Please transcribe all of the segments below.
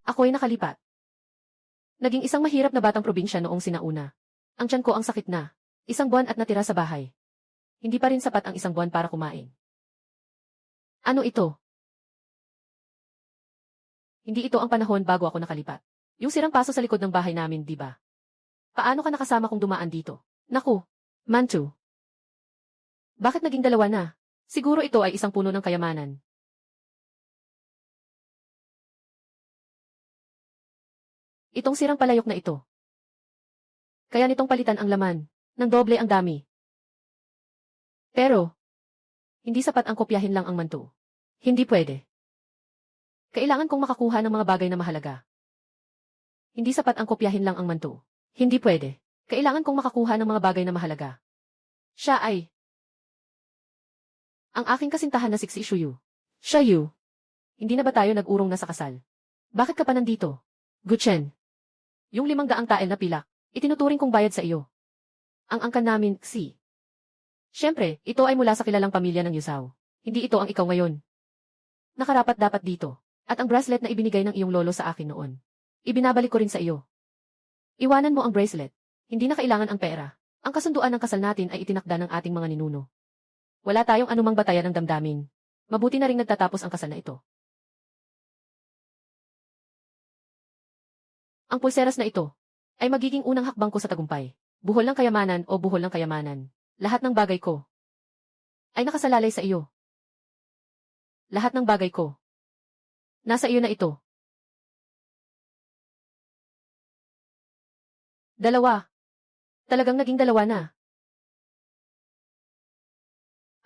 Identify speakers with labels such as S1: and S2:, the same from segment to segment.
S1: Ako'y nakalipat. Naging isang mahirap na batang probinsya noong sinauna. Ang tiyan ko ang sakit na. Isang buwan at natira sa bahay. Hindi pa rin sapat ang isang buwan para kumain. Ano ito? Hindi ito ang panahon bago ako nakalipat. Yung sirang paso sa likod ng bahay namin, di ba? Paano ka nakasama kung dumaan dito? Naku, Manchu. Bakit naging dalawa na? Siguro ito ay isang puno ng kayamanan. Itong sirang palayok na ito. Kaya nitong palitan ang laman, ng doble ang dami. Pero, hindi sapat ang kopyahin lang ang manto. Hindi pwede. Kailangan kong makakuha ng mga bagay na mahalaga. Hindi sapat ang kopyahin lang ang manto. Hindi pwede. Kailangan kong makakuha ng mga bagay na mahalaga. Siya ay ang aking kasintahan na si Shuyu. Siya Yu. Hindi na ba tayo nag-urong na sa kasal? Bakit ka pa nandito? Guchen. Yung 500 tael na pilak, itinuturing kong bayad sa iyo. Ang angkan namin, si. Siyempre, ito ay mula sa kilalang pamilya ng Yusao. Hindi ito ang ikaw ngayon. Nakarapat dapat dito. At ang bracelet na ibinigay ng iyong lolo sa akin noon. Ibinabalik ko rin sa iyo. Iwanan mo ang bracelet. Hindi na kailangan ang pera. Ang kasunduan ng kasal natin ay itinakda ng ating mga ninuno. Wala tayong anumang batayan ng damdamin. Mabuti na ring nagtatapos ang kasal na ito. Ang pulseras na ito ay magiging unang hakbang ko sa tagumpay. Buhol ng kayamanan o buhol ng kayamanan. Lahat ng bagay ko ay nakasalalay sa iyo. Lahat ng bagay ko. Nasa iyo na ito. Dalawa. Talagang naging dalawa na.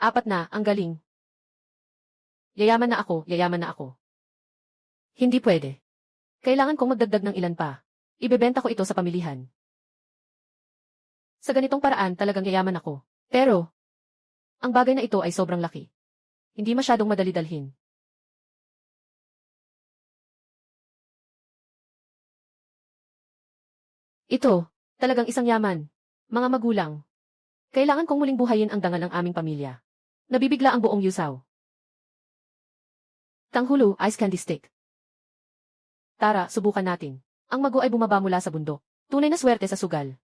S1: 4 na, ang galing. Yayaman na ako, yayaman na ako. Hindi pwede. Kailangan kong magdagdag ng ilan pa. Ibebenta ko ito sa pamilihan. Sa ganitong paraan talagang yayaman ako. Pero, ang bagay na ito ay sobrang laki. Hindi masyadong madali dalhin. Ito, talagang isang yaman. Mga magulang. Kailangan kong muling buhayin ang dangal ng aming pamilya. Nabibigla ang buong Yusao. Tanghulu, ice candy stick. Tara, subukan natin. Ang mago ay bumaba mula sa bundok. Tunay na swerte sa sugal.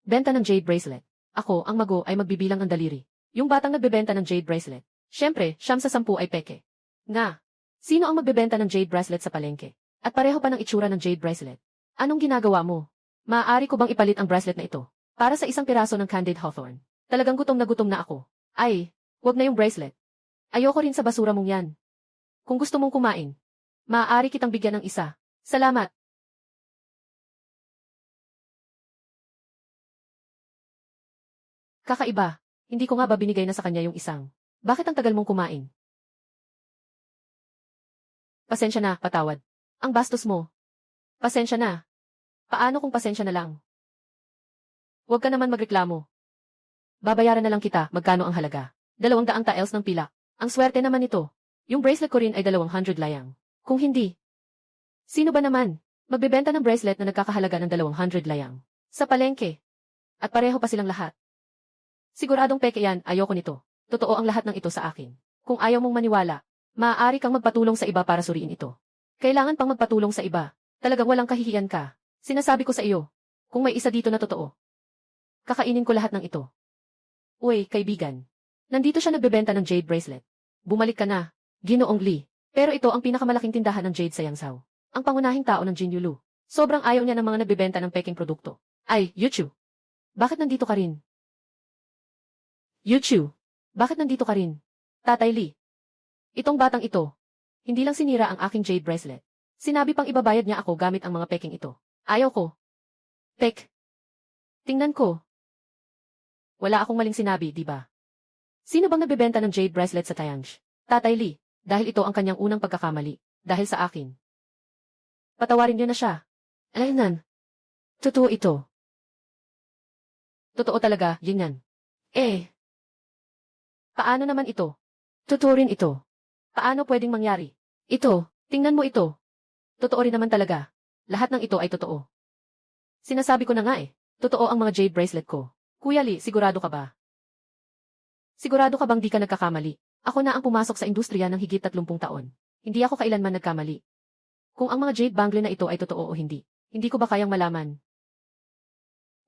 S1: Benta ng jade bracelet. Ako, ang mago, ay magbibilang ng daliri. Yung batang nagbebenta ng jade bracelet. Siyempre, 9 sa 10 ay peke. Nga. Sino ang magbebenta ng jade bracelet sa palengke? At pareho pa ng itsura ng jade bracelet. Anong ginagawa mo? Maaari ko bang ipalit ang bracelet na ito? Para sa isang piraso ng candied hawthorn. Talagang gutom na ako. Ay, wag na yung bracelet. Ayoko rin sa basura mong yan. Kung gusto mong kumain, maaari kitang bigyan ng isa. Salamat. Kakaiba. Hindi ko nga ba binigay na sa kanya yung isang. Bakit ang tagal mong kumain? Pasensya na, patawad. Ang bastos mo. Pasensya na. Paano kung pasensya na lang? Huwag ka naman magreklamo. Babayaran na lang kita, magkano ang halaga? 200 taels ng pilak. Ang swerte naman ito. Yung bracelet ko rin ay 200 layang. Kung hindi, sino ba naman magbebenta ng bracelet na nagkakahalaga ng 200 layang? Sa palengke. At pareho pa silang lahat. Siguradong peke yan, ayoko nito. Totoo ang lahat ng ito sa akin. Kung ayaw mong maniwala, maaari kang magpatulong sa iba para suriin ito. Kailangan pang magpatulong sa iba. Talagang walang kahihiyan ka. Sinasabi ko sa iyo, kung may isa dito na totoo, kakainin ko lahat ng ito. Uy, kaibigan. Nandito siya nagbebenta ng jade bracelet. Bumalik ka na, Ginoong Lee. Pero ito ang pinakamalaking tindahan ng jade sa Yangzhou. Ang pangunahing tao ng Jinyulu. Sobrang ayaw niya ng mga nagbebenta ng peking produkto. Ay, Yuchu. Bakit nandito ka rin? Yuchu. Bakit nandito ka rin? Tatay Lee. Itong batang ito. Hindi lang sinira ang aking jade bracelet. Sinabi pang ibabayad niya ako gamit ang mga peking ito. Ayaw ko. Pek. Tingnan ko. Wala akong maling sinabi, di ba? Sino bang nagbebenta ng jade bracelet sa Tianj? Tatay Lee, dahil ito ang kanyang unang pagkakamali, dahil sa akin. Patawarin niyo na siya. Ayun. Totoo ito. Totoo talaga, yun yan. Paano naman ito? Totoo rin ito. Paano pwedeng mangyari? Ito, tingnan mo ito. Totoo rin naman talaga. Lahat ng ito ay totoo. Sinasabi ko na nga totoo ang mga jade bracelet ko. Kuya Lee, sigurado ka ba? Sigurado ka bang di ka nagkakamali? Ako na ang pumasok sa industriya ng higit 30 taon. Hindi ako kailanman nagkamali. Kung ang mga jade bangle na ito ay totoo o hindi, hindi ko ba kayang malaman?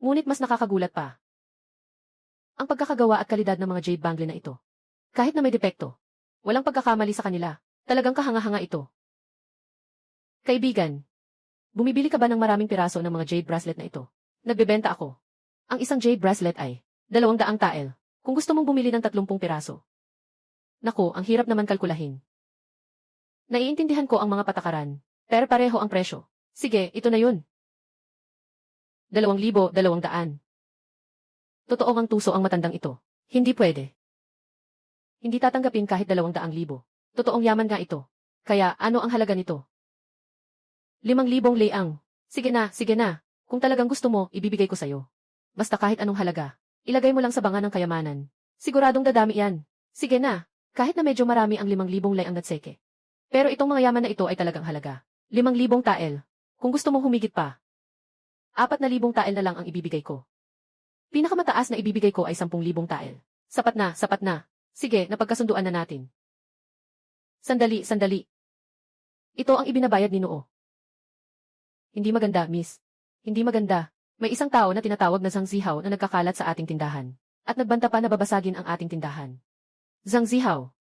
S1: Ngunit mas nakakagulat pa ang pagkakagawa at kalidad ng mga jade bangle na ito. Kahit na may depekto, walang pagkakamali sa kanila. Talagang kahanga-hanga ito. Kaibigan, bumibili ka ba ng maraming piraso ng mga jade bracelet na ito? Nagbebenta ako. Ang isang jade bracelet ay 200 tael. Kung gusto mong bumili ng 30 piraso. Naku, ang hirap naman kalkulahin. Naiintindihan ko ang mga patakaran, pero pareho ang presyo. Sige, ito na yun. 2,200. Totoo ang tuso ang matandang ito. Hindi pwede. Hindi tatanggapin kahit 200,000. Totoong yaman nga ito. Kaya, ano ang halaga nito? 5,000 leang. Sige na. Kung talagang gusto mo, ibibigay ko sa'yo. Basta kahit anong halaga. Ilagay mo lang sa banga ng kayamanan. Siguradong dadami yan. Sige na. Kahit na medyo marami ang 5,000 leang natseke. Pero itong mga yaman na ito ay talagang halaga. 5,000 tael. Kung gusto mong humigit pa, 4,000 tael na lang ang ibibigay ko. Pinakamataas na ibibigay ko ay 10,000 tael. Sapat na. Sige, napagkasunduan na natin. Sandali. Ito ang ibinabayad ni Noo. Hindi maganda, miss. Hindi maganda. May isang tao na tinatawag na Zhang Zihao na nagkakalat sa ating tindahan. At nagbanta pa na babasagin ang ating tindahan. Zhang Zihao.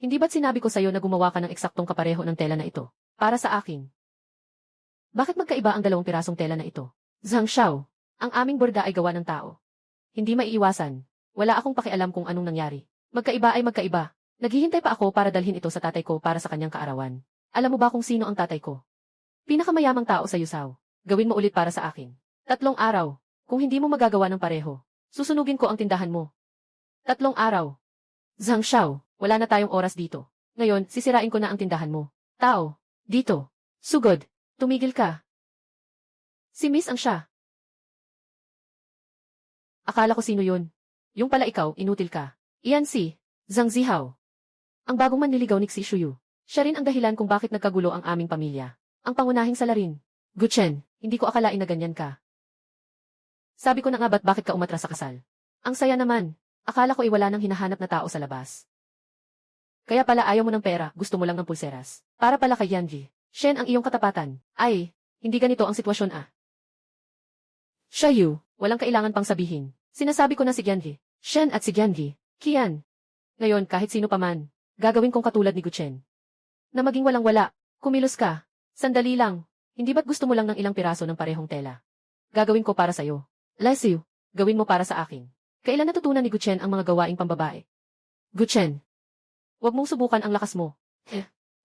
S1: Hindi ba't sinabi ko sa'yo na gumawa ka ng eksaktong kapareho ng tela na ito? Para sa akin. Bakit magkaiba ang 2 pirasong tela na ito? Zhang Xiao, ang aming borda ay gawa ng tao. Hindi maiiwasan. Wala akong pakialam kung anong nangyari. Magkaiba ay magkaiba. Naghihintay pa ako para dalhin ito sa tatay ko para sa kanyang kaarawan. Alam mo ba kung sino ang tatay ko? Pinakamayamang tao sa Yusao. Gawin mo ulit para sa akin. 3 araw. Kung hindi mo magagawa ng pareho, susunugin ko ang tindahan mo. 3 araw. Zhang Xiao, wala na tayong oras dito. Ngayon, sisirain ko na ang tindahan mo. Tao, dito. Sugod, tumigil ka. Si Miss ang siya. Akala ko sino yun. Yung pala ikaw, inutil ka. Iyan si Zhang Zihao. Ang bagong manliligaw ni Xi Shuyu. Siya rin ang dahilan kung bakit nagkagulo ang aming pamilya. Ang pangunahing salarin. Guchen, hindi ko akalain na ganyan ka. Sabi ko na nga ba't bakit ka umatras sa kasal? Ang saya naman. Akala ko iwala ng hinahanap na tao sa labas. Kaya pala ayaw mo ng pera, gusto mo lang ng pulseras. Para pala kay Yanji. Shen ang iyong katapatan. Ay, hindi ganito ang sitwasyon ah. Xiaoyu, walang kailangan pang sabihin. Sinasabi ko na si Yanji. Shen at si Yanji. Kian. Ngayon kahit sino pa man, gagawin kong katulad ni Guchen. Na maging walang-wala, kumilos ka. Sandali lang. Hindi ba't gusto mo lang ng ilang piraso ng parehong tela? Gagawin ko para sa'yo. Leslie, gawin mo para sa akin. Kailan natutunan ni Guchen ang mga gawaing pambabae? Guchen, huwag mong subukan ang lakas mo.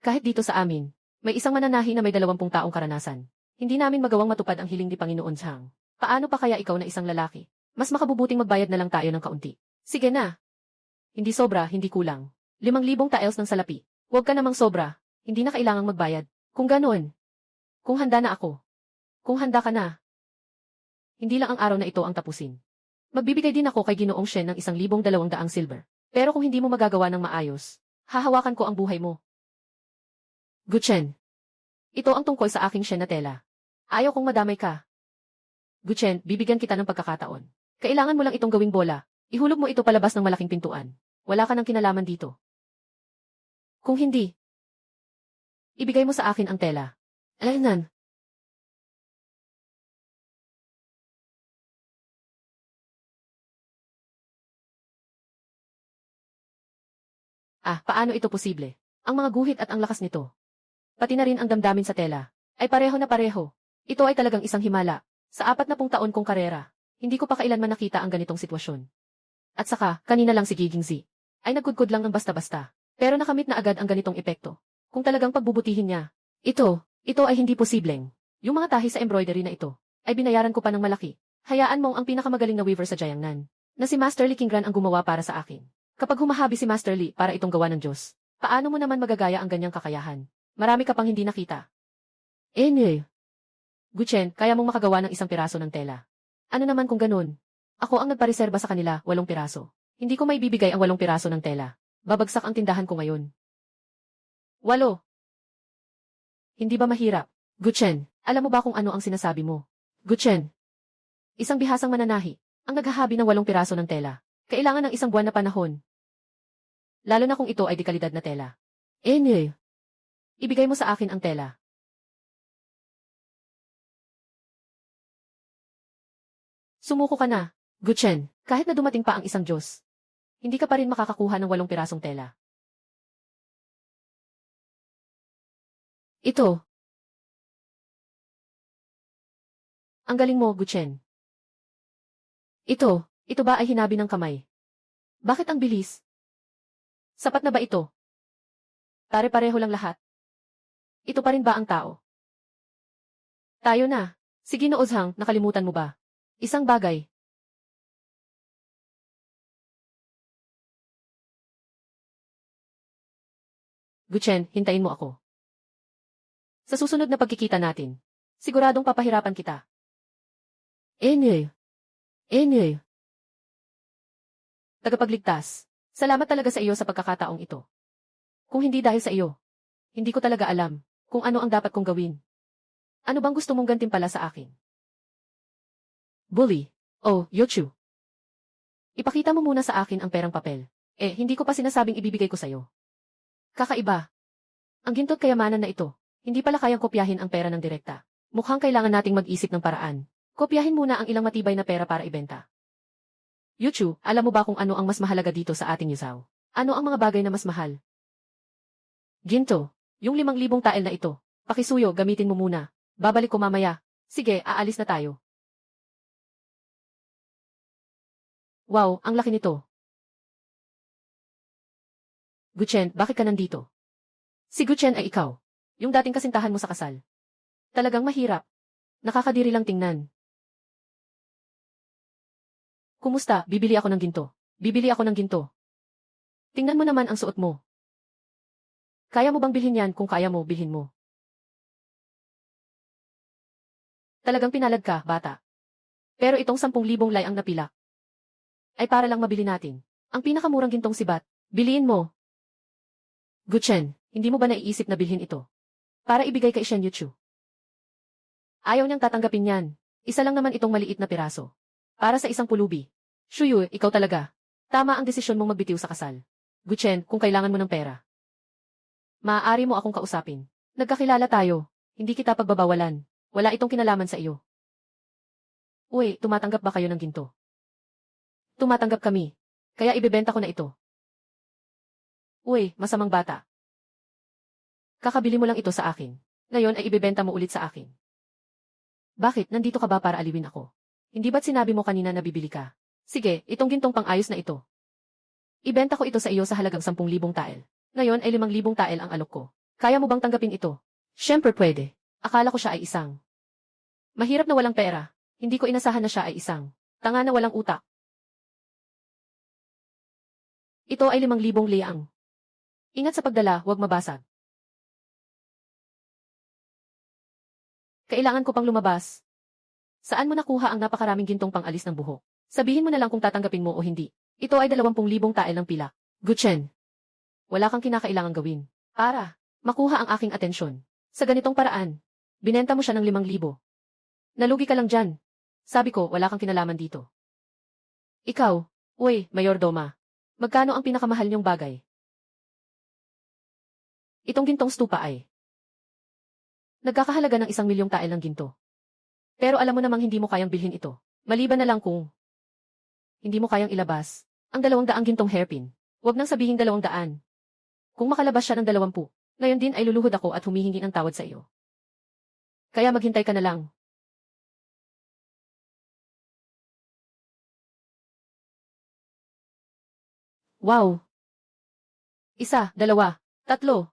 S1: Kahit dito sa amin, may isang mananahi na may 20 taong karanasan. Hindi namin magawang matupad ang hiling ni Panginoon Zhang. Paano pa kaya ikaw na isang lalaki? Mas makabubuting magbayad na lang tayo ng kaunti. Sige na. Hindi sobra, hindi kulang. 5,000 taels ng salapi. Huwag ka namang sobra. Hindi na kailangang magbayad. Kung ganoon. Kung handa na ako. Kung handa ka na. Hindi lang ang araw na ito ang tapusin. Magbibigay din ako kay Ginoong Shen ng 1,200 silver. Pero kung hindi mo magagawa ng maayos, hahawakan ko ang buhay mo. Guchen. Ito ang tungkol sa aking Shen na tela. Ayaw kong madamay ka. Guchen, bibigyan kita ng pagkakataon. Kailangan mo lang itong gawing bola. Ihulog mo ito palabas ng malaking pintuan. Wala ka ng kinalaman dito. Kung hindi, ibigay mo sa akin ang tela. Alainan. Paano ito posible? Ang mga guhit at ang lakas nito. Pati na rin ang damdamin sa tela. Ay pareho na pareho. Ito ay talagang isang himala. Sa 40 taon kong karera, hindi ko pa kailanman nakita ang ganitong sitwasyon. At saka, kanina lang si Giging Z ay nagkudkod lang ng basta-basta. Pero nakamit na agad ang ganitong epekto. Kung talagang pagbubutihin niya, ito ay hindi posibleng. Yung mga tahi sa embroidery na ito, ay binayaran ko pa ng malaki. Hayaan mong ang pinakamagaling na weaver sa Jiangnan, na si Master Li Qingran ang gumawa para sa akin. Kapag humahabi si Master Li para itong gawa ng Diyos, paano mo naman magagaya ang ganyang kakayahan? Marami ka pang hindi nakita. Guchen, kaya mong makagawa ng 1 piraso ng tela. Ano naman kung ganun? Ako ang nagpareserba sa kanila, 8 piraso. Hindi ko maibibigay ang 8 piraso ng tela. Babagsak ang tindahan ko ngayon. 8. Hindi ba mahirap? Guchen, alam mo ba kung ano ang sinasabi mo? Guchen. Isang bihasang mananahi, ang naghahabi ng 8 piraso ng tela. Kailangan ng 1 buwan na panahon. Lalo na kung ito ay dekalidad na tela. Enye. Ibigay mo sa akin ang tela. Sumuko ka na, Guchen, kahit na dumating pa ang isang Diyos. Hindi ka pa rin makakakuha ng 8 pirasong tela. Ito. Ang galing mo, Guchen. Ito ba ay hinabi ng kamay? Bakit ang bilis? Sapat na ba ito? Pare-pareho lang lahat. Ito pa rin ba ang tao? Tayo na. Sige no Ozhang, nakalimutan mo ba? Isang bagay. Guchen, hintayin mo ako. Sa susunod na pagkikita natin, siguradong papahirapan kita. Enye. Tagapagligtas, salamat talaga sa iyo sa pagkakataong ito. Kung hindi dahil sa iyo, hindi ko talaga alam kung ano ang dapat kong gawin. Ano bang gusto mong gantimpala sa akin? Bully. Oh, Yochu. Ipakita mo muna sa akin ang perang papel. Hindi ko pa sinasabing ibibigay ko sa'yo. Kakaiba. Ang ginto't kayamanan na ito, hindi pala kayang kopyahin ang pera ng direkta. Mukhang kailangan nating mag-isip ng paraan. Kopyahin muna ang ilang matibay na pera para ibenta. Yochu, alam mo ba kung ano ang mas mahalaga dito sa ating yusaw? Ano ang mga bagay na mas mahal? Ginto, yung 5,000 tael na ito. Pakisuyo, gamitin mo muna. Babalik ko mamaya. Sige, aalis na tayo. Wow, ang laki nito. Guchen, bakit ka nandito? Si Guchen ay ikaw. Yung dating kasintahan mo sa kasal. Talagang mahirap. Nakakadiri lang tingnan. Kumusta? Bibili ako ng ginto. Bibili ako ng ginto. Tingnan mo naman ang suot mo. Kaya mo bang bilhin yan? Kung kaya mo, bilhin mo. Talagang pinalad ka, bata. Pero itong 10,000 lay ang napila. Ay para lang mabili natin. Ang pinakamurang gintong sibat. Biliin mo. Guchen, hindi mo ba naiisip na bilhin ito? Para ibigay kay Shen Yuchu. Ayaw niyang tatanggapin yan. Isa lang naman itong maliit na piraso. Para sa isang pulubi. Shuyu, ikaw talaga. Tama ang desisyon mong magbitiw sa kasal. Guchen, kung kailangan mo ng pera. Maaari mo akong kausapin. Nagkakilala tayo. Hindi kita pagbabawalan. Wala itong kinalaman sa iyo. Uy, tumatanggap ba kayo ng ginto? Tumatanggap kami. Kaya ibebenta ko na ito. Uy, masamang bata. Kakabili mo lang ito sa akin. Ngayon ay ibebenta mo ulit sa akin. Bakit? Nandito ka ba para aliwin ako? Hindi ba't sinabi mo kanina na bibili ka? Sige, itong gintong pang-ayos na ito. Ibenta ko ito sa iyo sa halagang 10,000 tael. Ngayon ay 5,000 tael ang alok ko. Kaya mo bang tanggapin ito? Siyempre pwede. Akala ko siya ay isang. Mahirap na walang pera. Hindi ko inasahan na siya ay isang. Tanga na walang utak. Ito ay 5,000 liang. Ingat sa pagdala, huwag mabasag. Kailangan ko pang lumabas. Saan mo nakuha ang napakaraming gintong pang-alis ng buhok? Sabihin mo na lang kung tatanggapin mo o hindi. Ito ay 20,000 tael ng pila. Guchen. Wala kang kinakailangang gawin. Para makuha ang aking atensyon. Sa ganitong paraan, binenta mo siya ng 5,000. Nalugi ka lang dyan. Sabi ko, wala kang kinalaman dito. Ikaw, uy, Mayordoma. Magkano ang pinakamahal niyong bagay? Itong gintong stupa ay nagkakahalaga ng 1,000,000 tael ng ginto. Pero alam mo namang hindi mo kayang bilhin ito. Maliban na lang kung hindi mo kayang ilabas ang 200 gintong hairpin. Huwag nang sabihing 200. Kung makalabas siya ng 20, ngayon din ay luluhod ako at humihingi ng tawad sa iyo. Kaya maghintay ka na lang. Wow! 1, 2, 3.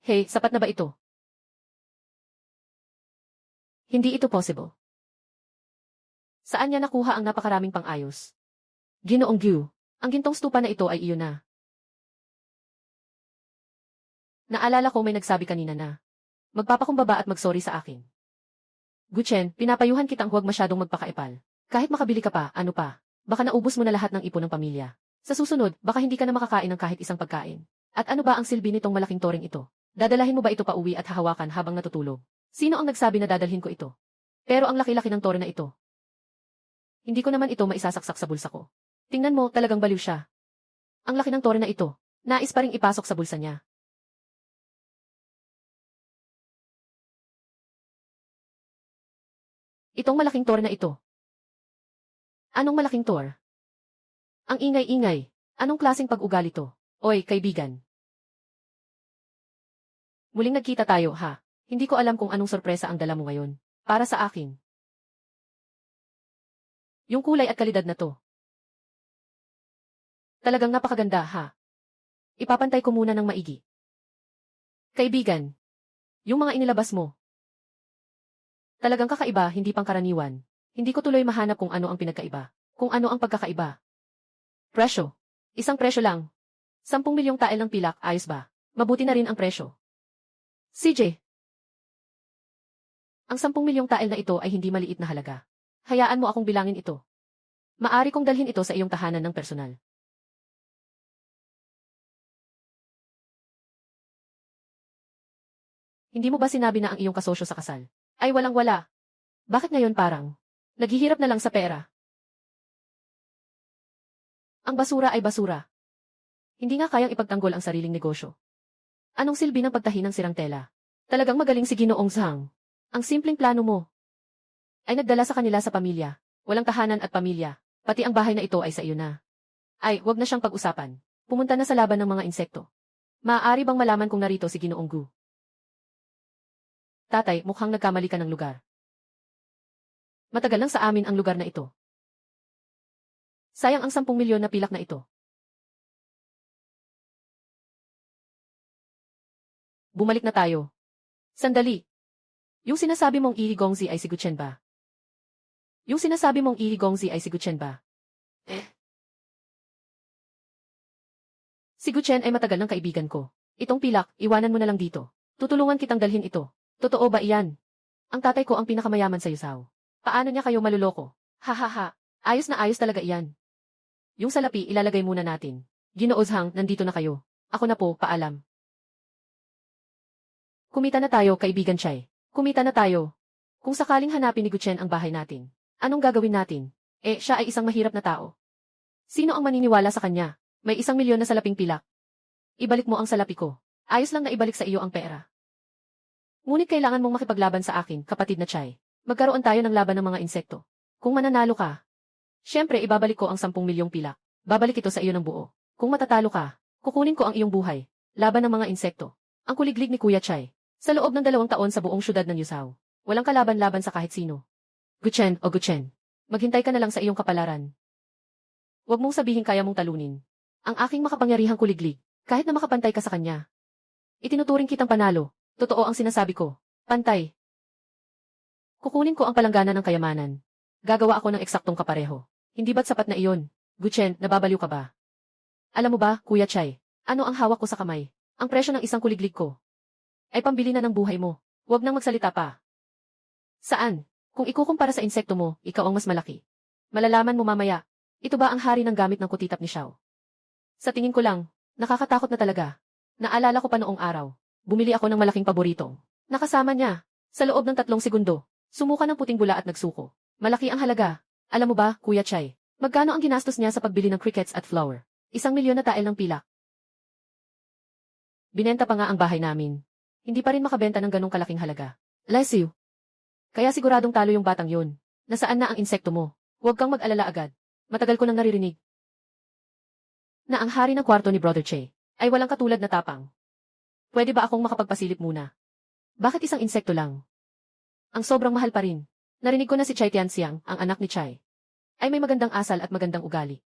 S1: Hey, sapat na ba ito? Hindi ito possible. Saan niya nakuha ang napakaraming pang-ayos? Ginoong Gyu, ang gintong stupa na ito ay iyon na. Naalala ko may nagsabi kanina na magpapakumbaba at magsorry sa akin. Guchen, pinapayuhan kitang huwag masyadong magpakaepal. Kahit makabili ka pa, ano pa? Baka naubos mo na lahat ng ipon ng pamilya. Sa susunod, baka hindi ka na makakain ng kahit isang pagkain. At ano ba ang silbi nitong malaking toring ito? Dadalahin mo ba ito pa uwi at hahawakan habang natutulog? Sino ang nagsabi na dadalhin ko ito? Pero ang laki-laki ng tore na ito. Hindi ko naman ito maisasaksak sa bulsa ko. Tingnan mo, talagang baliw siya. Ang laki ng tore na ito. Nais pa ring ipasok sa bulsa niya. Itong malaking tore na ito. Anong malaking tore? Ang ingay-ingay. Anong klaseng pag-ugali to? Oy, kaibigan. Muling nagkita tayo, ha? Hindi ko alam kung anong sorpresa ang dala mo ngayon. Para sa akin. Yung kulay at kalidad na to. Talagang napakaganda, ha? Ipapantay ko muna ng maigi. Kaibigan. Yung mga inilabas mo. Talagang kakaiba, hindi pangkaraniwan. Hindi ko tuloy mahanap kung ano ang pinagkaiba. Kung ano ang pagkakaiba. Presyo. Isang presyo lang. 10 milyong tael ng pilak, ayos ba? Mabuti na rin ang presyo. CJ. Ang 10 milyong tael na ito ay hindi maliit na halaga. Hayaan mo akong bilangin ito. Maari kong dalhin ito sa iyong tahanan ng personal. Hindi mo ba sinabi na ang iyong kasosyo sa kasal? Ay walang-wala. Bakit ngayon parang naghihirap na lang sa pera? Ang basura ay basura. Hindi nga kayang ipagtanggol ang sariling negosyo. Anong silbi ng pagtahi ng sirang tela? Talagang magaling si Ginoong Zhang. Ang simpleng plano mo ay nagdala sa kanila sa pamilya. Walang tahanan at pamilya. Pati ang bahay na ito ay sa iyo na. Ay, wag na siyang pag-usapan. Pumunta na sa laban ng mga insekto. Maaari bang malaman kung narito si Ginoong Gu? Tatay, mukhang nagkamali ka ng lugar. Matagal lang sa amin ang lugar na ito. Sayang ang 10 milyon na pilak na ito. Bumalik na tayo. Sandali. Yung sinasabi mong Iri Gongzi ay si Guchen ba? Yung sinasabi mong Iri Gongzi ay si Guchen ba? Si Guchen ay matagal ng kaibigan ko. Itong pilak, iwanan mo na lang dito. Tutulungan kitang dalhin ito. Totoo ba iyan? Ang tatay ko ang pinakamayaman sa Yusaw. Paano niya kayo maluloko? Hahaha. Ayos na ayos talaga iyan. Yung salapi ilalagay muna natin. Ginoo Zhang, nandito na kayo. Ako na po, paalam. Kumita na tayo, kaibigan Chai. Kumita na tayo. Kung sakaling hanapin ni Guchen ang bahay natin, anong gagawin natin? Siya ay isang mahirap na tao. Sino ang maniniwala sa kanya? May 1 milyon na salaping pilak. Ibalik mo ang salapi ko. Ayos lang na ibalik sa iyo ang pera. Ngunit kailangan mong makipaglaban sa akin, kapatid na Chai. Magkaroon tayo ng laban ng mga insekto. Kung mananalo ka, syempre ibabalik ko ang 10 milyong pilak. Babalik ito sa iyo ng buo. Kung matatalo ka, kukunin ko ang iyong buhay. Laban ng mga insekto. Ang kuliglig ni Kuya Chai. Sa loob ng 2 taon sa buong syudad ng Yusaw. Walang kalaban-laban sa kahit sino. Guchen, maghintay ka na lang sa iyong kapalaran. Huwag mong sabihin kaya mong talunin. Ang aking makapangyarihang kuliglig, kahit na makapantay ka sa kanya. Itinuturing kitang panalo. Totoo ang sinasabi ko. Pantay. Kukunin ko ang palanggana ng kayamanan. Gagawa ako ng eksaktong kapareho. Hindi ba't sapat na iyon? Guchen, nababaliw ka ba? Alam mo ba, Kuya Chai, ano ang hawak ko sa kamay? Ang presyo ng isang kuliglig ko ay pambili na ng buhay mo. Huwag nang magsalita pa. Saan? Kung ikukumpara sa insekto mo, ikaw ang mas malaki. Malalaman mo mamaya. Ito ba ang hari ng gamit ng kutitap ni Xiao? Sa tingin ko lang, nakakatakot na talaga. Naalala ko pa noong araw. Bumili ako ng malaking paborito. Nakasama niya. Sa loob ng 3 segundo, sumuka ng puting bula at nagsuko. Malaki ang halaga. Alam mo ba, Kuya Chai, magkano ang ginastos niya sa pagbili ng crickets at flour? 1 milyon na tael ng pilak. Binenta pa nga ang bahay namin. Hindi pa rin makabenta ng ganong kalaking halaga. Bless you. Kaya siguradong talo yung batang yun. Nasaan na ang insekto mo? Huwag kang mag-alala agad. Matagal ko nang naririnig na ang hari ng kwarto ni Brother Che ay walang katulad na tapang. Pwede ba akong makapagpasilip muna? Bakit isang insekto lang? Ang sobrang mahal pa rin. Narinig ko na si Chai Tianxiang, ang anak ni Chai, ay may magandang asal at magandang ugali.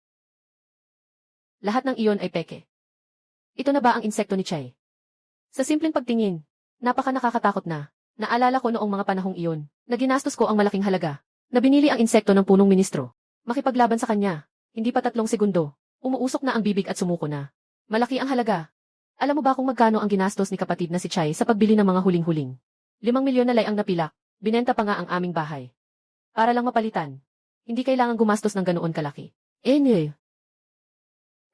S1: Lahat ng iyon ay peke. Ito na ba ang insekto ni Chai? Sa simpleng pagtingin, napaka nakakatakot na. Naalala ko noong mga panahong iyon, na ginastos ko ang malaking halaga, na binili ang insekto ng punong ministro. Makipaglaban sa kanya, hindi pa 3 segundo, umuusok na ang bibig at sumuko na. Malaki ang halaga. Alam mo ba kung magkano ang ginastos ni kapatid na si Chai sa pagbili ng mga huling-huling? 5 milyon na lang ang napilak, binenta pa nga ang aming bahay. Para lang mapalitan. Hindi kailangan gumastos ng ganoon kalaki.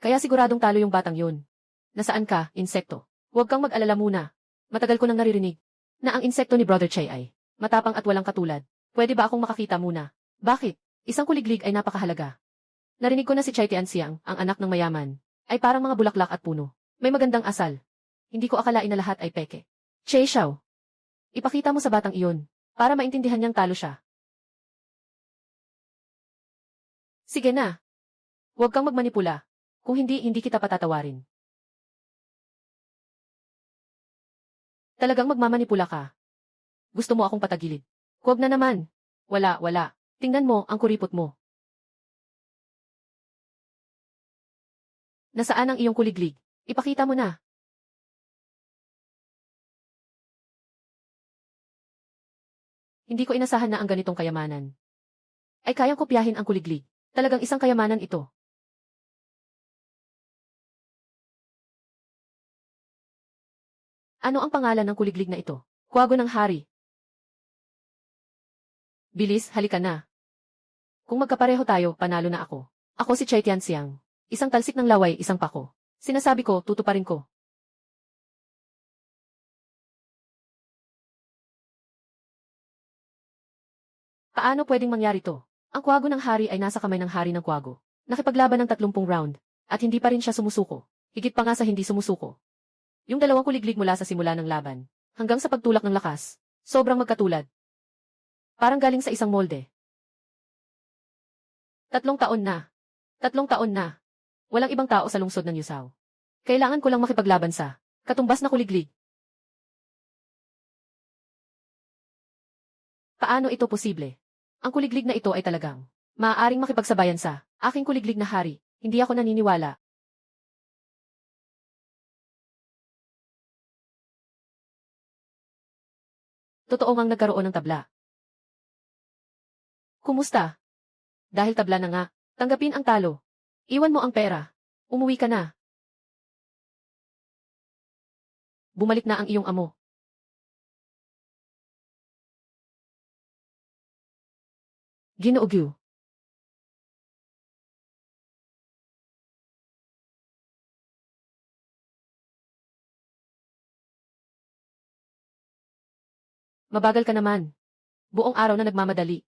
S1: Kaya siguradong talo yung batang yun. Nasaan ka, insekto? Huwag kang mag-alala muna. Matagal ko nang naririnig na ang insekto ni Brother Chai ay matapang at walang katulad. Pwede ba akong makakita muna? Bakit? Isang kuliglig ay napakahalaga. Narinig ko na si Chai Tianxiang, ang anak ng mayaman, ay parang mga bulaklak at puno. May magandang asal. Hindi ko akalain na lahat ay peke. Che Xiao, ipakita mo sa batang iyon, para maintindihan niyang talo siya. Sige na. Huwag kang magmanipula. Kung hindi, hindi kita patatawarin. Talagang magmamanipula ka. Gusto mo akong patagilid. Huwag na naman. Wala. Tingnan mo ang kuripot mo. Nasaan ang iyong kuliglig? Ipakita mo na. Hindi ko inasahan na ang ganitong kayamanan ay kayang kopyahin ang kuliglig. Talagang isang kayamanan ito. Ano ang pangalan ng kuliglig na ito? Kwago ng hari. Bilis, halika na. Kung magkapareho tayo, panalo na ako. Ako si Chai Tianxiang. Isang talsik ng laway, isang pako. Sinasabi ko, tutuparin ko. Paano pwedeng mangyari to? Ang kwago ng hari ay nasa kamay ng hari ng kwago. Nakipaglaban ng 30 round, at hindi pa rin siya sumusuko. Higit pa nga sa hindi sumusuko. Yung dalawang kuliglig mula sa simula ng laban, hanggang sa pagtulak ng lakas, sobrang magkatulad. Parang galing sa isang molde. 3 taon na. 3 taon na. Walang ibang tao sa lungsod ng Yusao. Kailangan ko lang makipaglaban sa katumbas na kuliglig. Paano ito posible? Ang kuliglig na ito ay talagang maaaring makipagsabayan sa aking kuliglig na hari. Hindi ako naniniwala. Totoo ngang nagkaroon ng tabla. Kumusta? Dahil tabla na nga, tanggapin ang talo. Iwan mo ang pera. Umuwi ka na. Bumalik na ang iyong amo. Ginoogyu. Mabagal ka naman. Buong araw na nagmamadali.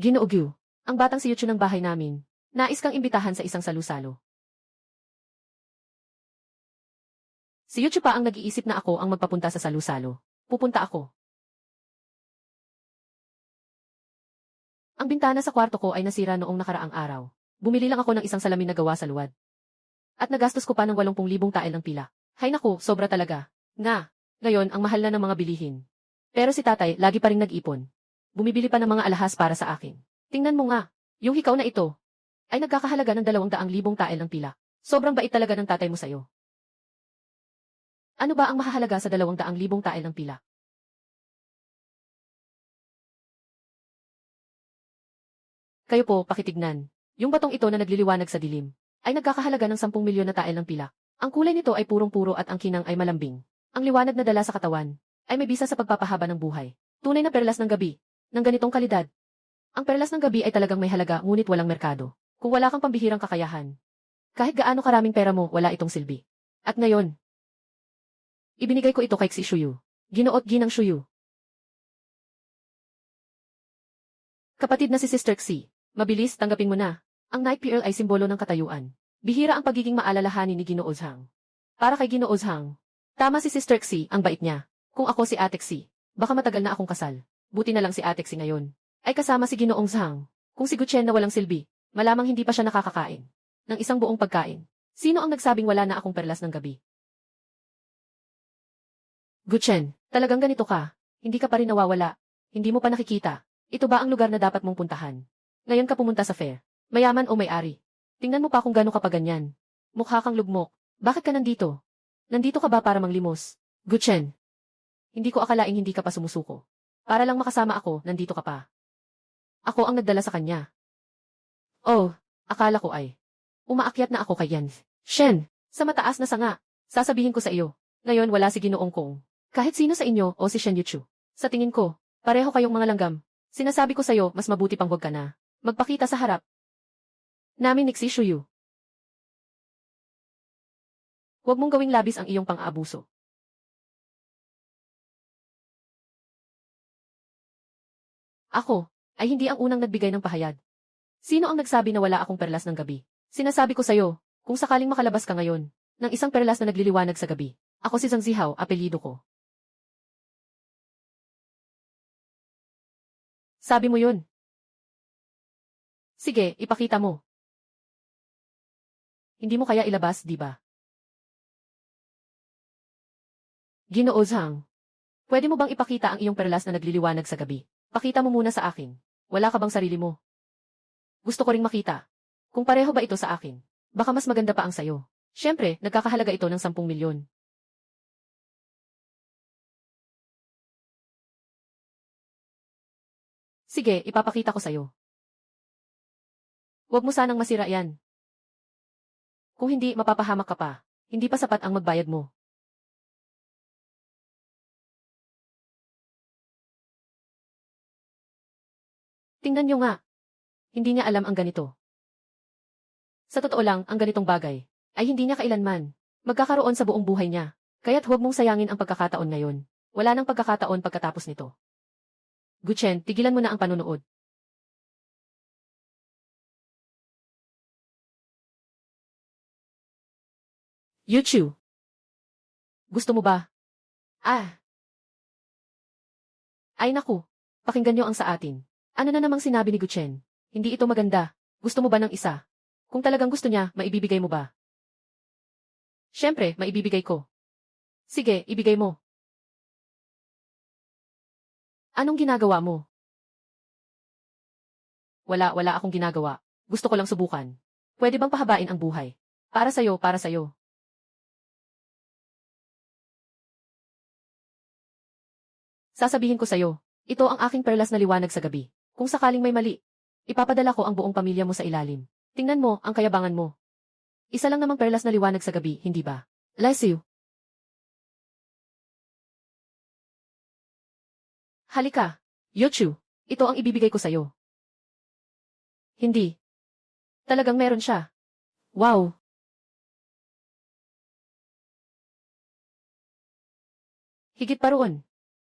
S1: Ginoogyu. Ang batang si Yuchu ng bahay namin. Nais kang imbitahan sa isang salusalo. Si Yuchu pa ang nag-iisip na ako ang magpapunta sa salusalo. Pupunta ako. Ang bintana sa kwarto ko ay nasira noong nakaraang araw. Bumili lang ako ng isang salamin na gawa sa luwad. At nagastos ko pa ng 80,000 tael ng pila. Hay naku, sobra talaga. Nga, ngayon ang mahal na ng mga bilihin. Pero si tatay lagi pa ring nag-ipon. Bumibili pa ng mga alahas para sa akin. Tingnan mo nga, yung hikaw na ito ay nagkakahalaga ng 200,000 tael ng pila. Sobrang bait talaga ng tatay mo sa'yo. Ano ba ang mahahalaga sa 200,000 tael ng pila? Kayo po, pakitignan. Yung batong ito na nagliliwanag sa dilim ay nagkakahalaga ng 10 milyon na tael ng pila. Ang kulay nito ay purong-puro at ang kinang ay malambing. Ang liwanag na dala sa katawan ay may bisa sa pagpapahaba ng buhay. Tunay na perlas ng gabi, ng ganitong kalidad. Ang perlas ng gabi ay talagang may halaga ngunit walang merkado. Kung wala kang pambihirang kakayahan, kahit gaano karaming pera mo, wala itong silbi. At ngayon, ibinigay ko ito kay Xi Shuyu. Ginoot Ginang Shuyu. Kapatid na si Sister Xi, mabilis tanggapin mo na. Ang Night Pearl ay simbolo ng katayuan. Bihira ang pagiging maalalahanin ni Ginoo Zhang. Para kay Ginoo Zhang, tama si Sister Xi, ang bait niya. Kung ako si Ate Xi, baka matagal na akong kasal. Buti na lang si Ate Xi ngayon ay kasama si Ginoong Zhang. Kung si Guchen na walang silbi, malamang hindi pa siya nakakakain ng isang buong pagkain. Sino ang nagsabing wala na akong perlas ng gabi? Guchen, talagang ganito ka. Hindi ka pa rin nawawala. Hindi mo pa nakikita. Ito ba ang lugar na dapat mong puntahan? Ngayon ka pumunta sa fair. Mayaman o may-ari. Tingnan mo pa kung gano'n ka pa ganyan. Mukha kang lugmok. Bakit ka nandito? Nandito ka ba para manglimos? Guchen. Hindi ko akalaing hindi ka pa sumusuko. Para lang makasama ako, nandito ka pa. Ako ang nagdala sa kanya. Oh, akala ko ay. Umaakyat na ako kay Yan. Shen, sa mataas na sanga. Sasabihin ko sa iyo. Ngayon wala si Ginoong Kong. Kahit sino sa inyo o si Shen Yuchu. Sa tingin ko, pareho kayong mga langgam. Sinasabi ko sa iyo, mas mabuti pang huwag ka na magpakita sa harap namin ni Xi Shuyu. Huwag mong gawing labis ang iyong pang-aabuso. Ako ay hindi ang unang nagbigay ng pahayag. Sino ang nagsabi na wala akong perlas ng gabi? Sinasabi ko sa'yo, kung sakaling makalabas ka ngayon, ng isang perlas na nagliliwanag sa gabi. Ako si Zhang Zihao, apelyido ko. Sabi mo yun. Sige, ipakita mo. Hindi mo kaya ilabas, di ba? Ginoo Zhang, pwede mo bang ipakita ang iyong perlas na nagliliwanag sa gabi? Pakita mo muna sa akin. Wala ka bang sarili mo? Gusto ko ring makita. Kung pareho ba ito sa akin, baka mas maganda pa ang sayo. Siyempre, nagkakahalaga ito ng 10 milyon. Sige, ipapakita ko sayo. Huwag mo sanang masira yan. Kung hindi, mapapahamak ka pa. Hindi pa sapat ang magbayad mo. Tingnan niyo nga. Hindi niya alam ang ganito. Sa totoo lang, ang ganitong bagay ay hindi niya kailanman magkakaroon sa buong buhay niya. Kaya't huwag mong sayangin ang pagkakataon ngayon. Wala nang pagkakataon pagkatapos nito. Guchen, tigilan mo na ang panunood. YouTube. Gusto mo ba? Ah. Ay naku. Pakinggan niyo ang sa atin. Ano na namang sinabi ni Guchen? Hindi ito maganda. Gusto mo ba ng isa? Kung talagang gusto niya, maibibigay mo ba? Siyempre, maibibigay ko. Sige, ibigay mo. Anong ginagawa mo? Wala akong ginagawa. Gusto ko lang subukan. Pwede bang pahabain ang buhay? Para sa'yo, para sa'yo. Sasabihin ko sa'yo, ito ang aking perlas na liwanag sa gabi. Kung sakaling may mali, ipapadala ko ang buong pamilya mo sa ilalim. Tingnan mo ang kayabangan mo. Isa lang namang perlas na liwanag sa gabi, hindi ba? Lesiu. Halika. Yochu, ito ang ibibigay ko sa'yo. Hindi. Talagang meron siya. Wow. Higit pa roon.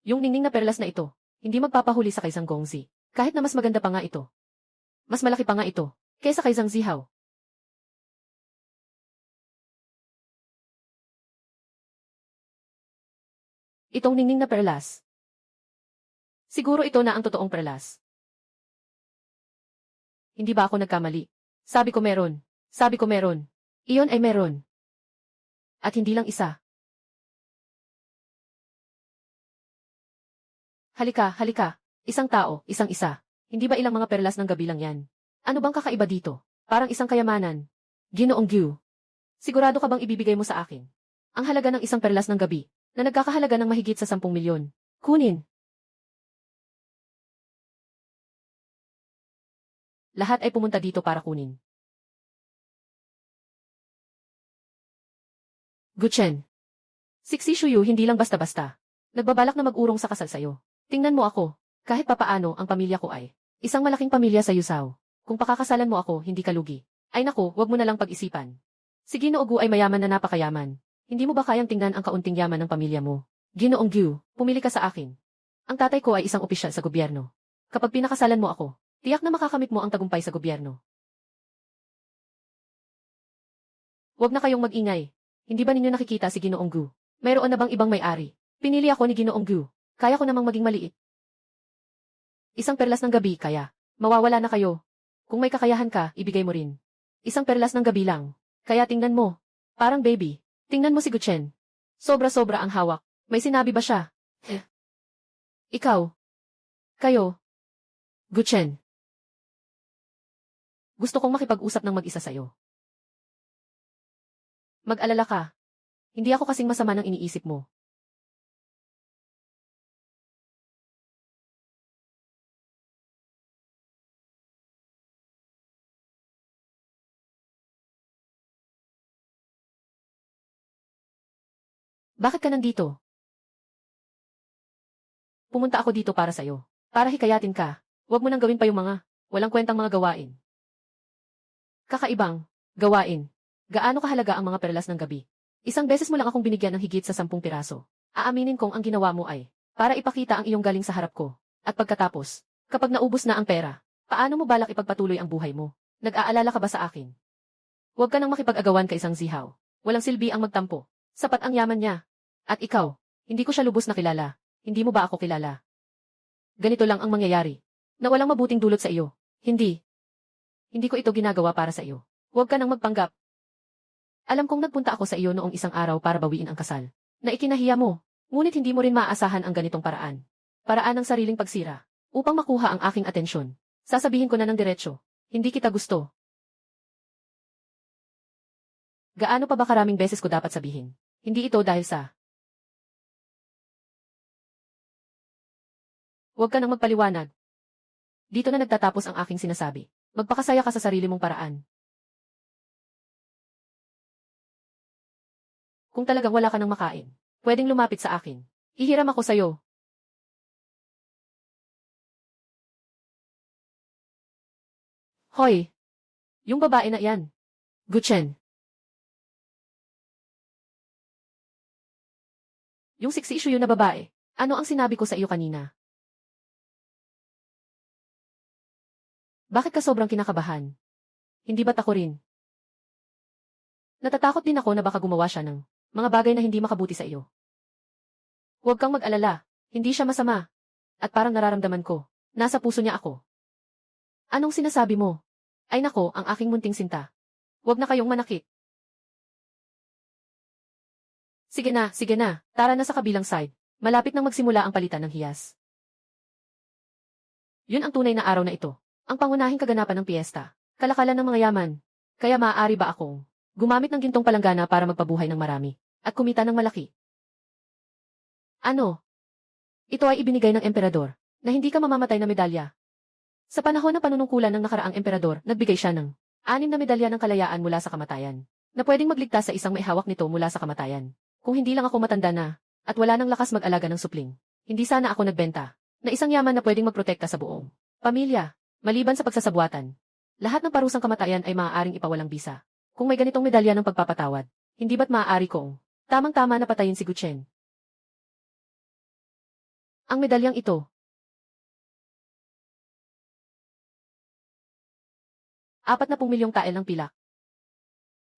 S1: Yung ningning na perlas na ito, hindi magpapahuli sa kay Zhang Gongzi. Kahit na mas maganda pa nga ito. Mas malaki pa nga ito, kaysa kay Zhang Zihao. Itong ningning na perlas. Siguro ito na ang totoong perlas. Hindi ba ako nagkamali? Sabi ko meron. Sabi ko meron. Iyon ay meron. At hindi lang isa. Halika, halika. Isang tao, isang isa. Hindi ba ilang mga perlas ng gabi lang yan? Ano bang kakaiba dito? Parang isang kayamanan. Ginoong Gyu. Sigurado ka bang ibibigay mo sa akin ang halaga ng isang perlas ng gabi na nagkakahalaga ng mahigit sa 10 milyon? Kunin. Lahat ay pumunta dito para kunin. Guchen. Siksi Shuyu hindi lang basta-basta. Nagbabalak na mag-urong sa kasal sayo. Tingnan mo ako. Kahit papaano ang pamilya ko ay isang malaking pamilya sa Yusao. Kung pakakasalan mo ako, hindi ka lugi. Ay naku, wag mo na lang pag-isipan. Si Ginoong Gu ay mayaman na napakayaman. Hindi mo ba kayang tingnan ang kaunting yaman ng pamilya mo? Ginoong Gu, pumili ka sa akin. Ang tatay ko ay isang opisyal sa gobyerno. Kapag pinakasalan mo ako, tiyak na makakamit mo ang tagumpay sa gobyerno. Huwag na kayong mag-ingay. Hindi ba ninyo nakikita si Ginoong Gu? Mayroon na bang ibang may-ari? Pinili ako ni Ginoong Gu. Kaya ko namang maging maliit. Isang perlas ng gabi, kaya mawawala na kayo. Kung may kakayahan ka, ibigay mo rin. Isang perlas ng gabi lang. Kaya tingnan mo. Parang baby. Tingnan mo si Guchen. Sobra-sobra ang hawak. May sinabi ba siya? Ikaw. Kayo. Guchen. Gusto kong makipag-usap ng mag-isa sa'yo. Mag-alala ka. Hindi ako kasing masama ng iniisip mo. Bakit ka nandito? Pumunta ako dito para sa'yo. Para hikayatin ka. Huwag mo nang gawin pa yung mga walang kwentang mga gawain. Kakaibang gawain. Gaano kahalaga ang mga perlas ng gabi? Isang beses mo lang akong binigyan ng higit sa 10 piraso. Aaminin kong ang ginawa mo ay para ipakita ang iyong galing sa harap ko. At pagkatapos, Kapag naubos na ang pera, paano mo balak ipagpatuloy ang buhay mo? Nag-aalala ka ba sa akin? Huwag ka nang makipag-agawan kay isang zihaw. Walang silbi ang magtampo. Sapat ang yaman niya. At ikaw, hindi ko siya lubos na kilala. Hindi mo ba ako kilala? Ganito lang ang mangyayari. Na walang mabuting dulot sa iyo. Hindi. Hindi ko ito ginagawa para sa iyo. Huwag ka nang magpanggap. Alam kong nagpunta ako sa iyo noong isang araw para bawiin ang kasal. Na ikinahiya mo. Ngunit hindi mo rin maaasahan ang ganitong paraan. Paraan ng sariling pagsira. Upang makuha ang aking atensyon. Sasabihin ko na ng diretsyo. Hindi kita gusto. Gaano pa ba karaming beses ko dapat sabihin? Hindi ito dahil sa... Huwag ka nang magpaliwanag. Dito na nagtatapos ang aking sinasabi. Magpakasaya ka sa sarili mong paraan. Kung talagang wala ka nang makain, pwedeng lumapit sa akin. Hihiram ako sa'yo. Hoy! Yung babae na yan. Guchen. Yung siksi issue yun na babae. Ano ang sinabi ko sa iyo kanina? Bakit ka sobrang kinakabahan? Hindi ba't ako rin? Natatakot din ako na baka gumawa siya ng mga bagay na hindi makabuti sa iyo. Huwag kang mag-alala. Hindi siya masama. At parang nararamdaman ko, nasa puso niya ako. Anong sinasabi mo? Ay nako, ang aking munting sinta. Huwag na kayong manakit. Sige na. Tara na sa kabilang side. Malapit nang magsimula ang palitan ng hiyas. Yun ang tunay na araw na ito. Ang pangunahing kaganapan ng piyesta. Kalakalan ng mga yaman. Kaya maaari ba akong gumamit ng gintong palanggana para magpabuhay ng marami at kumita ng malaki? Ano? Ito ay ibinigay ng emperador na hindi ka mamamatay na medalya. Sa panahon ng panunungkulan ng nakaraang emperador, nagbigay siya ng 6 na medalya ng kalayaan mula sa kamatayan, na pwedeng magligtas sa isang may hawak nito mula sa kamatayan. Kung hindi lang ako matanda na, at wala nang lakas mag-alaga ng supling, hindi sana ako nagbenta, na isang yaman na pwedeng magprotekta sa buong pamilya, maliban sa pagsasabuatan. Lahat ng parusang kamatayan ay maaaring ipawalang bisa. Kung may ganitong medalya ng pagpapatawad, hindi ba't maaari kong tamang-tama na patayin si Guchen? Ang medalyang ito, 40 milyong tael ng pilak.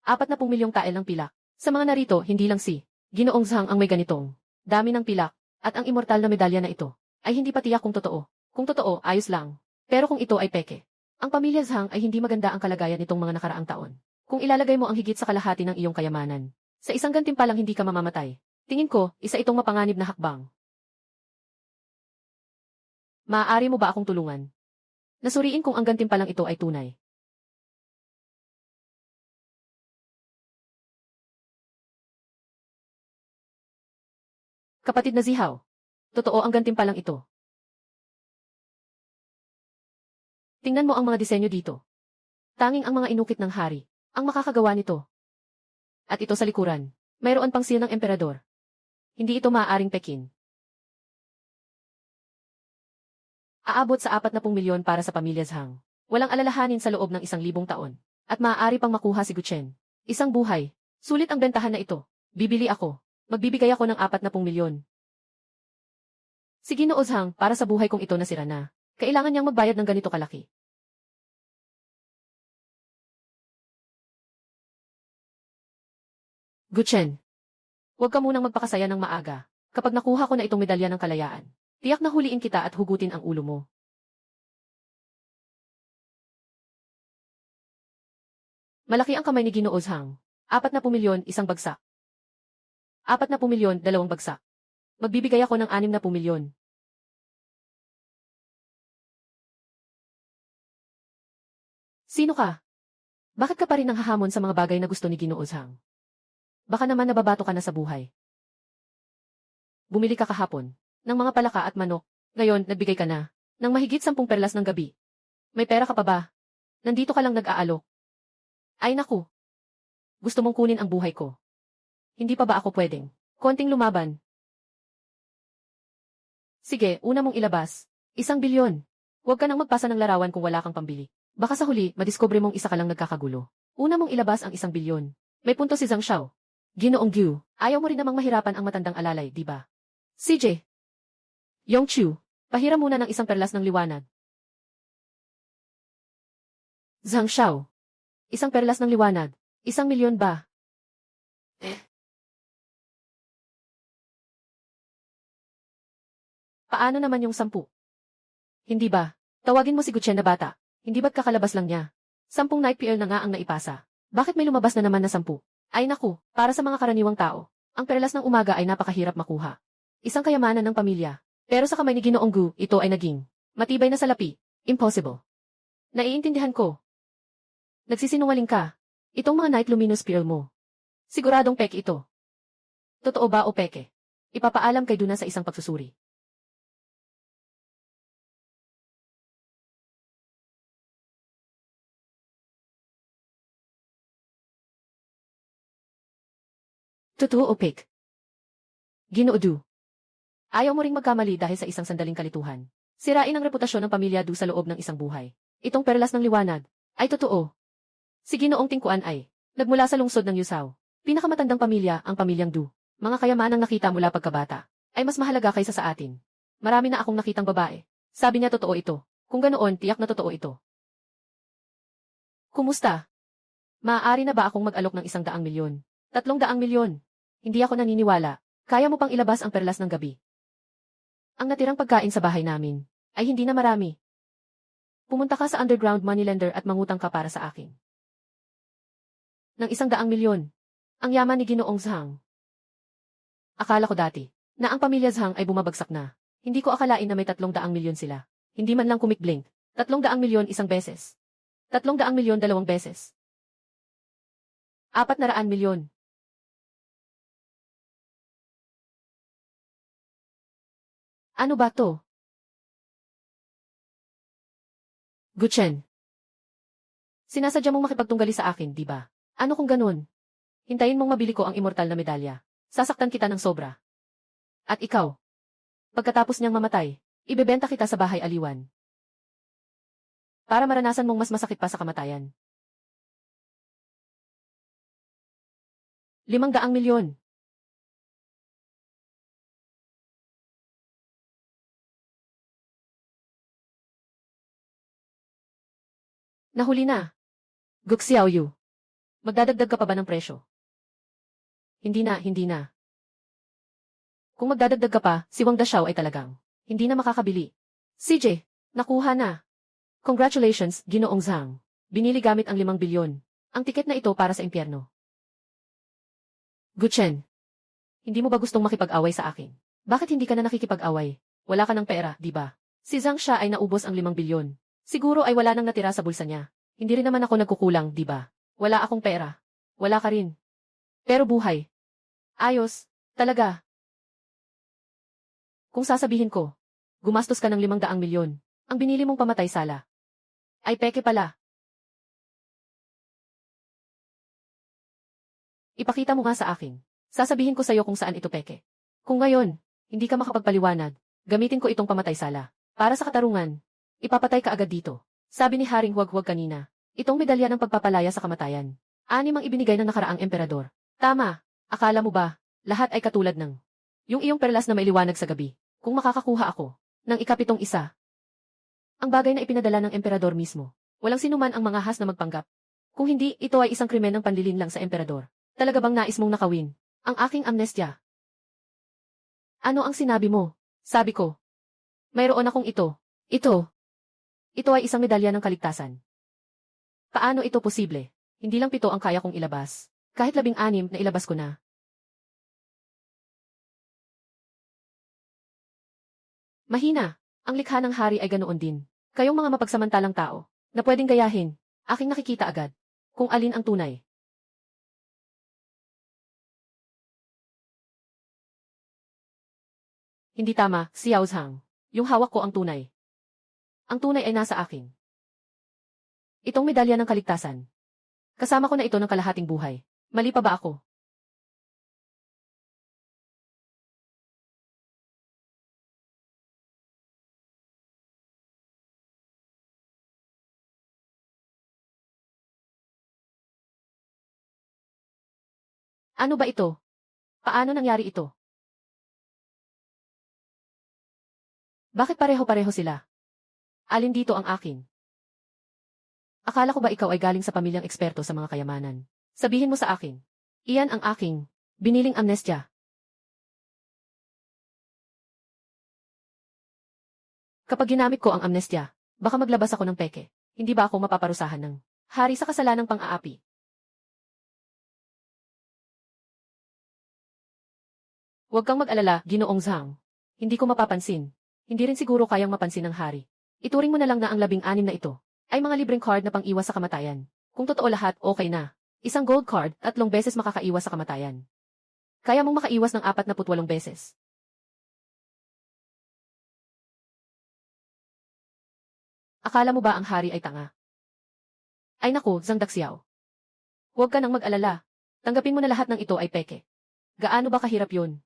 S1: 40 milyong tael ng pilak. Sa mga narito, hindi lang si Ginoong Zhang ang may ganitong dami ng pilak, at ang immortal na medalya na ito ay hindi pa tiyak kung totoo. Kung totoo, ayos lang. Pero kung ito ay peke, ang pamilya Zhang ay hindi maganda ang kalagayan nitong mga nakaraang taon. Kung ilalagay mo ang higit sa kalahati ng iyong kayamanan, sa isang gantimpalang hindi ka mamamatay, tingin ko, isa itong mapanganib na hakbang. Maaari mo ba akong tulungan? Nasuriin kung ang gantimpalang ito ay tunay. Kapatid na Zihaw, totoo ang gantimpalang ito. Tingnan mo ang mga disenyo dito. Tanging ang mga inukit ng hari ang makakagawa nito. At ito sa likuran, mayroon pang seal ng emperador. Hindi ito maaaring pekin. Aabot sa 40 milyon para sa pamilya Zhang. Walang alalahanin sa loob ng 1,000 taon. At maaari pang makuha si Guchen. Isang buhay. Sulit ang bentahan na ito. Bibili ako. Magbibigay ako ng 40 milyon. Si Ginoo Zhang, para sa buhay kong ito nasira na. Kailangan niyang magbayad ng ganito kalaki. Guchen, huwag ka munang magpakasaya ng maaga. Kapag nakuha ko na itong medalya ng kalayaan, tiyak na huliin kita at hugutin ang ulo mo. Malaki ang kamay ni Ginoo Zhang. 40 milyon, isang bagsak. 40 milyon, 2 bagsak. Magbibigay ako ng 60 milyon. Sino ka? Bakit ka pa rin nanghahamon sa mga bagay na gusto ni Ginoo Zhang? Baka naman nababato ka na sa buhay. Bumili ka kahapon ng mga palaka at manok. Ngayon, nagbigay ka na ng mahigit 10 perlas ng gabi. May pera ka pa ba? Nandito ka lang nag-aalok. Ay naku. Gusto mong kunin ang buhay ko. Hindi pa ba ako pwedeng konting lumaban? Sige, una mong ilabas. 1 bilyon. Huwag ka nang magpasa ng larawan kung wala kang pambili. Baka sa huli, madiskubre mong isa ka lang nagkakagulo. Una mong ilabas ang 1 bilyon. May punto si Zhang Xiao. Ginoong Gu, ayaw mo rin namang mahirapan ang matandang alalay, di ba? CJ. Yong Chu, pahiram muna ng 1 perlas ng liwanag. Zhang Xiao. Isang perlas ng liwanag. 1,000,000 ba? Paano naman yung 10? Hindi ba? Tawagin mo si Gutchen na bata. Hindi ba't kakalabas lang niya? 10 night pearl na nga ang naipasa. Bakit may lumabas na naman na 10? Ay naku, para sa mga karaniwang tao, ang perlas ng umaga ay napakahirap makuha. Isang kayamanan ng pamilya. Pero sa kamay ni Ginoong Gu, ito ay naging matibay na salapi. Impossible. Naiintindihan ko. Nagsisinungaling ka. Itong mga night luminous pearl mo. Siguradong peke ito. Totoo ba o peke? Ipapaalam kay Duna sa isang pagsusuri. Totoo o fake? Ginoo Du. Ayaw mo ring magkamali dahil sa isang sandaling kalituhan. Sirain ang reputasyon ng pamilya Du sa loob ng isang buhay. Itong perlas ng liwanag ay totoo. Si Ginoong Tingkuan ay nagmula sa lungsod ng Yusao. Pinakamatandang pamilya ang pamilyang Du. Mga kayamanang nakita mula pagkabata ay mas mahalaga kaysa sa atin. Marami na akong nakitang babae. Sabi niya totoo ito. Kung ganoon, tiyak na totoo ito. Kumusta? Maaari na ba akong mag-alok ng 100,000,000? 300,000,000? Hindi ako naniniwala. Kaya mo pang ilabas ang perlas ng gabi. Ang natirang pagkain sa bahay namin ay hindi na marami. Pumunta ka sa underground moneylender at mangutang ka para sa akin. Ng 100,000,000. Ang yaman ni Ginoong Zhang. Akala ko dati na ang pamilya Zhang ay bumabagsak na. Hindi ko akalain na may 300,000,000 sila. Hindi man lang kumikblink. 300,000,000 isang beses. 300,000,000 dalawang beses. 400,000,000. Ano ba to? Gutchen. Sinasadya mong makipagtunggali sa akin, di ba? Ano kung ganun? Hintayin mong mabili ko ang immortal na medalya. Sasaktan kita ng sobra. At ikaw? Pagkatapos niyang mamatay, ibebenta kita sa bahay aliwan. Para maranasan mong mas masakit pa sa kamatayan. 500,000,000. Nahuli na. Guxiaoyu. Magdadagdag ka pa ba ng presyo? Hindi na, hindi na. Kung magdadagdag ka pa, si Wang Dashaw ay talagang hindi na makakabili. CJ, nakuha na. Congratulations, Ginoong Zhang. Binili gamit ang 5,000,000,000. Ang tiket na ito para sa impyerno. Gutchen, hindi mo ba gustong makipag-away sa akin? Bakit hindi ka na nakikipag-away? Wala ka ng pera, di ba? Si Zhang siya ay naubos ang 5,000,000,000. Siguro ay wala nang natira sa bulsa niya. Hindi rin naman ako nagkukulang, di ba? Wala akong pera. Wala ka rin. Pero buhay. Ayos. Talaga. Kung sasabihin ko, gumastos ka ng 500,000,000, ang binili mong pamatay sala. Ay peke pala. Ipakita mo nga sa akin. Sasabihin ko sa'yo kung saan ito peke. Kung ngayon, hindi ka makapagpaliwanag, gamitin ko itong pamatay sala. Para sa katarungan, ipapatay ka agad dito. Sabi ni Haring Huwag-Huwag kanina, itong medalya ng pagpapalaya sa kamatayan. 6 ang ibinigay ng nakaraang emperador. Tama, akala mo ba, lahat ay katulad ng yung iyong perlas na mailiwanag sa gabi. Kung makakakuha ako ng ikapitong isa. Ang bagay na ipinadala ng emperador mismo. Walang sinuman ang mga has na magpanggap. Kung hindi, ito ay isang krimen ng panlilinlang sa emperador. Talaga bang nais mong nakawin ang aking amnestya? Ano ang sinabi mo? Sabi ko. Mayroon akong ito. Ito. Ito ay isang medalya ng kaligtasan. Paano ito posible? Hindi lang 7 ang kaya kong ilabas. Kahit 16 na ilabas ko na. Mahina. Ang likha ng hari ay ganoon din. Kayong mga mapagsamantalang tao, na pwedeng gayahin, aking nakikita agad. Kung alin ang tunay. Hindi tama, Xiao Zhang. Yung hawak ko ang tunay. Ang tunay ay nasa akin. Itong medalya ng kaligtasan. Kasama ko na ito ng kalahating buhay. Mali pa ba ako? Ano ba ito? Paano nangyari ito? Bakit pareho-pareho sila? Alin dito ang akin? Akala ko ba ikaw ay galing sa pamilyang eksperto sa mga kayamanan? Sabihin mo sa akin. Iyan ang aking biniling amnestya. Kapag ginamit ko ang amnestya, baka maglabas ako ng peke. Hindi ba ako mapaparusahan ng hari sa kasalanang pang-aapi? Huwag kang mag-alala, Ginoong Zhang. Hindi ko mapapansin. Hindi rin siguro kayang mapansin ng hari. Ituring mo na lang na ang 16 na ito ay mga libreng card na pang-iwas sa kamatayan. Kung totoo lahat, okay na. Isang gold card, 3 beses makakaiwas sa kamatayan. Kaya mong makaiwas ng 48 beses. Akala mo ba ang hari ay tanga? Ay naku, Zhang Daxiao. Huwag ka nang mag-alala. Tanggapin mo na lahat ng ito ay peke. Gaano ba kahirap yun?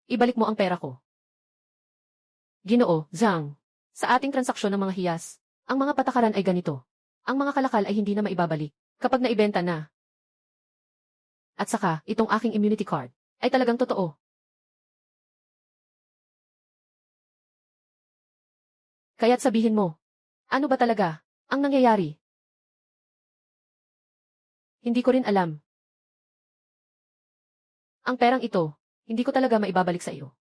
S1: Ibalik mo ang pera ko. Ginoo, Zhang. Sa ating transaksyon ng mga hiyas, ang mga patakaran ay ganito. Ang mga kalakal ay hindi na maibabalik kapag naibenta na. At saka, itong aking immunity card ay talagang totoo. Kaya't sabihin mo, ano ba talaga ang nangyayari? Hindi ko rin alam. Ang perang ito, hindi ko talaga maibabalik sa iyo.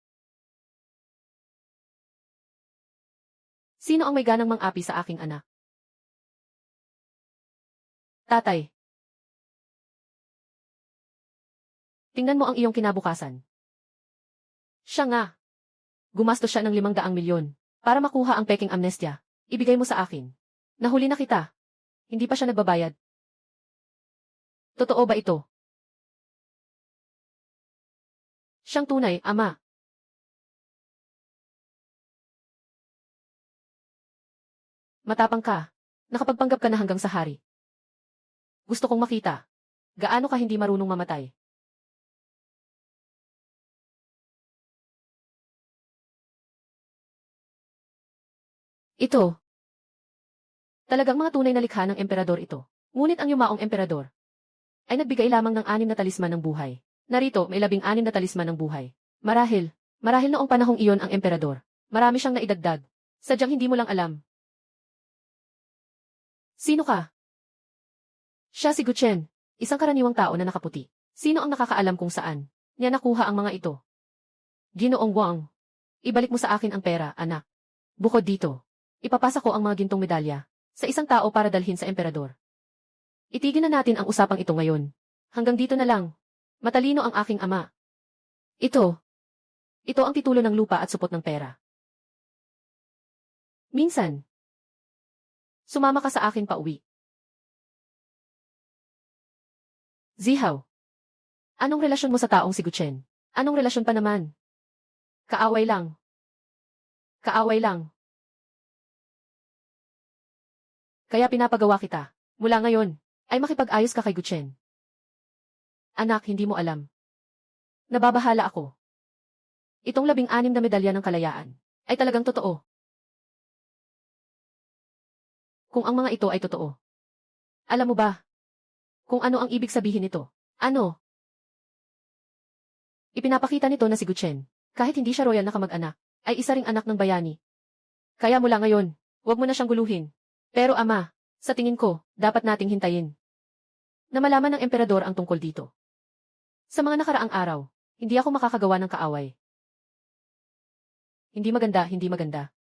S1: Sino ang may ganang mang-api sa aking anak? Tatay. Tingnan mo ang iyong kinabukasan. Siya nga. Gumastos siya ng 500 milyon para makuha ang peking amnestya. Ibigay mo sa akin. Nahuli na kita. Hindi pa siya nagbabayad. Totoo ba ito? Siyang tunay, ama. Matapang ka. Nakapagpanggap ka na hanggang sa hari. Gusto kong makita. Gaano ka hindi marunong mamatay? Ito. Talagang mga tunay na likha ng emperador ito. Ngunit ang yumaong emperador ay nagbigay lamang ng 6 na talisman ng buhay. Narito, may 16 na talisman ng buhay. Marahil noong panahong iyon ang emperador. Marami siyang naidagdag. Sadyang hindi mo lang alam. Sino ka? Siya si Guchen, isang karaniwang tao na nakaputi. Sino ang nakakaalam kung saan niya nakuha ang mga ito? Ginoong Wang, ibalik mo sa akin ang pera, anak. Bukod dito, ipapasa ko ang mga gintong medalya sa isang tao para dalhin sa emperador. Itigil na natin ang usapang ito ngayon. Hanggang dito na lang. Matalino ang aking ama. Ito ang titulo ng lupa at supot ng pera. Minsan, sumama ka sa akin pauwi. Zihaw. Anong relasyon mo sa taong si Guchen? Anong relasyon pa naman? Kaaway lang. Kaaway lang. Kaya pinapagawa kita. Mula ngayon, ay makipag-ayos ka kay Guchen. Anak, hindi mo alam. Nababahala ako. Itong 16 na medalya ng kalayaan ay talagang totoo. Kung ang mga ito ay totoo. Alam mo ba kung ano ang ibig sabihin nito? Ano? Ipinapakita nito na si Guchen, kahit hindi siya royal na kamag-anak, ay isa ring anak ng bayani. Kaya mula ngayon, huwag mo na siyang guluhin. Pero ama, sa tingin ko, dapat nating hintayin na malaman ng emperador ang tungkol dito. Sa mga nakaraang araw, hindi ako makakagawa ng kaaway. Hindi maganda, hindi maganda.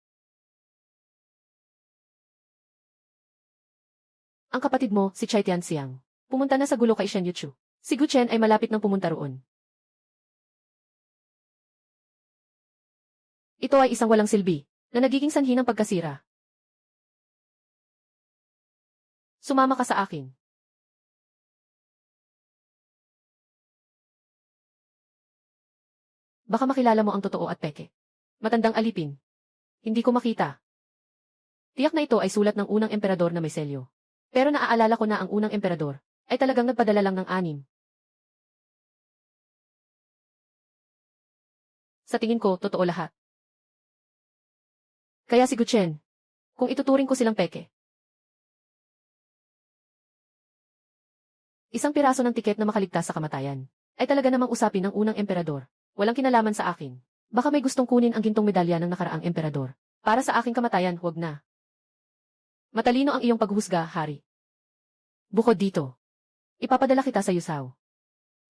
S1: Ang kapatid mo, si Chai Tianxiang, pumunta na sa gulo kay Shen Yuchu. Si Guchen ay malapit nang pumunta roon. Ito ay isang walang silbi, na nagiging sanhi ng pagkasira. Sumama ka sa akin. Baka makilala mo ang totoo at peke. Matandang alipin. Hindi ko makita. Tiyak na ito ay sulat ng unang emperador na may selyo. Pero naaalala ko na ang unang emperador ay talagang nagpadala lang ng 6. Sa tingin ko, totoo lahat. Kaya si Guchen, kung ituturing ko silang peke. Isang piraso ng tiket na makaligtas sa kamatayan ay talaga namang usapin ng unang emperador. Walang kinalaman sa akin. Baka may gustong kunin ang gintong medalya ng nakaraang emperador Para sa aking kamatayan, huwag na. Matalino ang iyong paghusga, hari. Bukod dito, ipapadala kita sa Yusaw.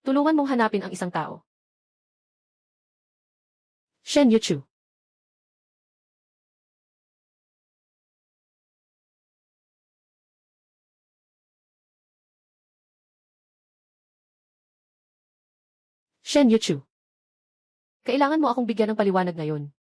S1: Tulungan mong hanapin ang isang tao. Shen Yuchu. Shen Yuchu. Kailangan mo akong bigyan ng paliwanag ngayon.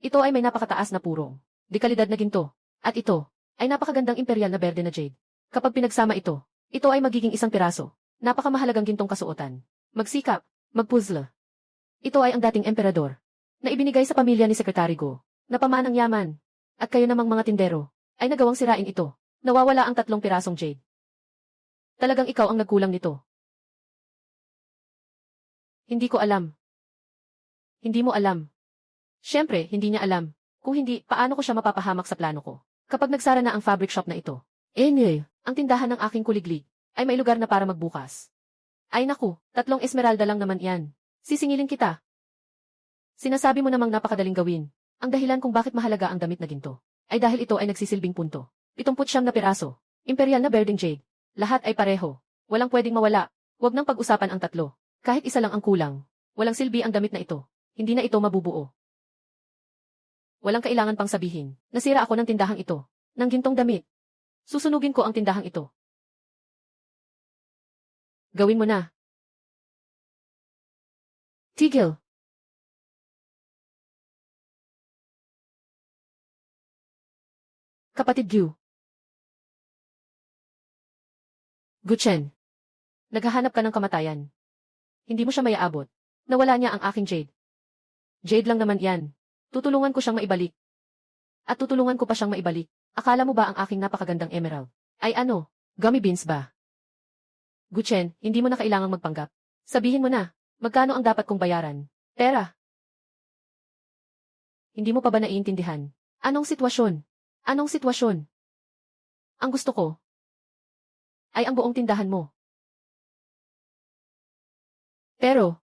S1: Ito ay may napakataas na purong, dekalidad na ginto, at ito ay napakagandang imperial na berde na jade. Kapag pinagsama ito, ito ay magiging isang piraso, napakamahalagang gintong kasuotan. Magsikap, magpuzzle. Ito ay ang dating emperador, na ibinigay sa pamilya ni Sekretary Go, na pamanang yaman, at kayo namang mga tindero, ay nagawang sirain ito. Nawawala ang 3 pirasong jade. Talagang ikaw ang nagkulang nito. Hindi ko alam. Hindi mo alam. Siyempre, hindi niya alam. Kung hindi, paano ko siya mapapahamak sa plano ko? Kapag nagsara na ang fabric shop na ito. Ang tindahan ng aking kuliglig, ay may lugar na para magbukas. Ay naku, 3 esmeralda lang naman yan. Sisingilin kita. Sinasabi mo namang napakadaling gawin. Ang dahilan kung bakit mahalaga ang damit na ginto, ay dahil ito ay nagsisilbing punto. 79 na piraso. Imperial na berdeng jade. Lahat ay pareho. Walang pwedeng mawala. Huwag nang pag-usapan ang 3. Kahit isa lang ang kulang. Walang silbi ang damit na ito. Hindi na ito mabubuo. Walang kailangan pang sabihin. Nasira ako ng tindahang ito. Ng gintong damit. Susunugin ko ang tindahang ito. Gawin mo na. Tigil. Kapatid Gyu. Guchen. Naghahanap ka ng kamatayan. Hindi mo siya maiabot. Nawala niya ang aking jade. Jade lang naman yan. Tutulungan ko siyang maibalik. At tutulungan ko pa siyang maibalik. Akala mo ba ang aking napakagandang emerald ay ano? Gummy beans ba? Guchen, hindi mo na kailangang magpanggap. Sabihin mo na, magkano ang dapat kong bayaran? Pera. Hindi mo pa ba naiintindihan? Anong sitwasyon? Anong sitwasyon? Ang gusto ko ay ang buong tindahan mo. Pero,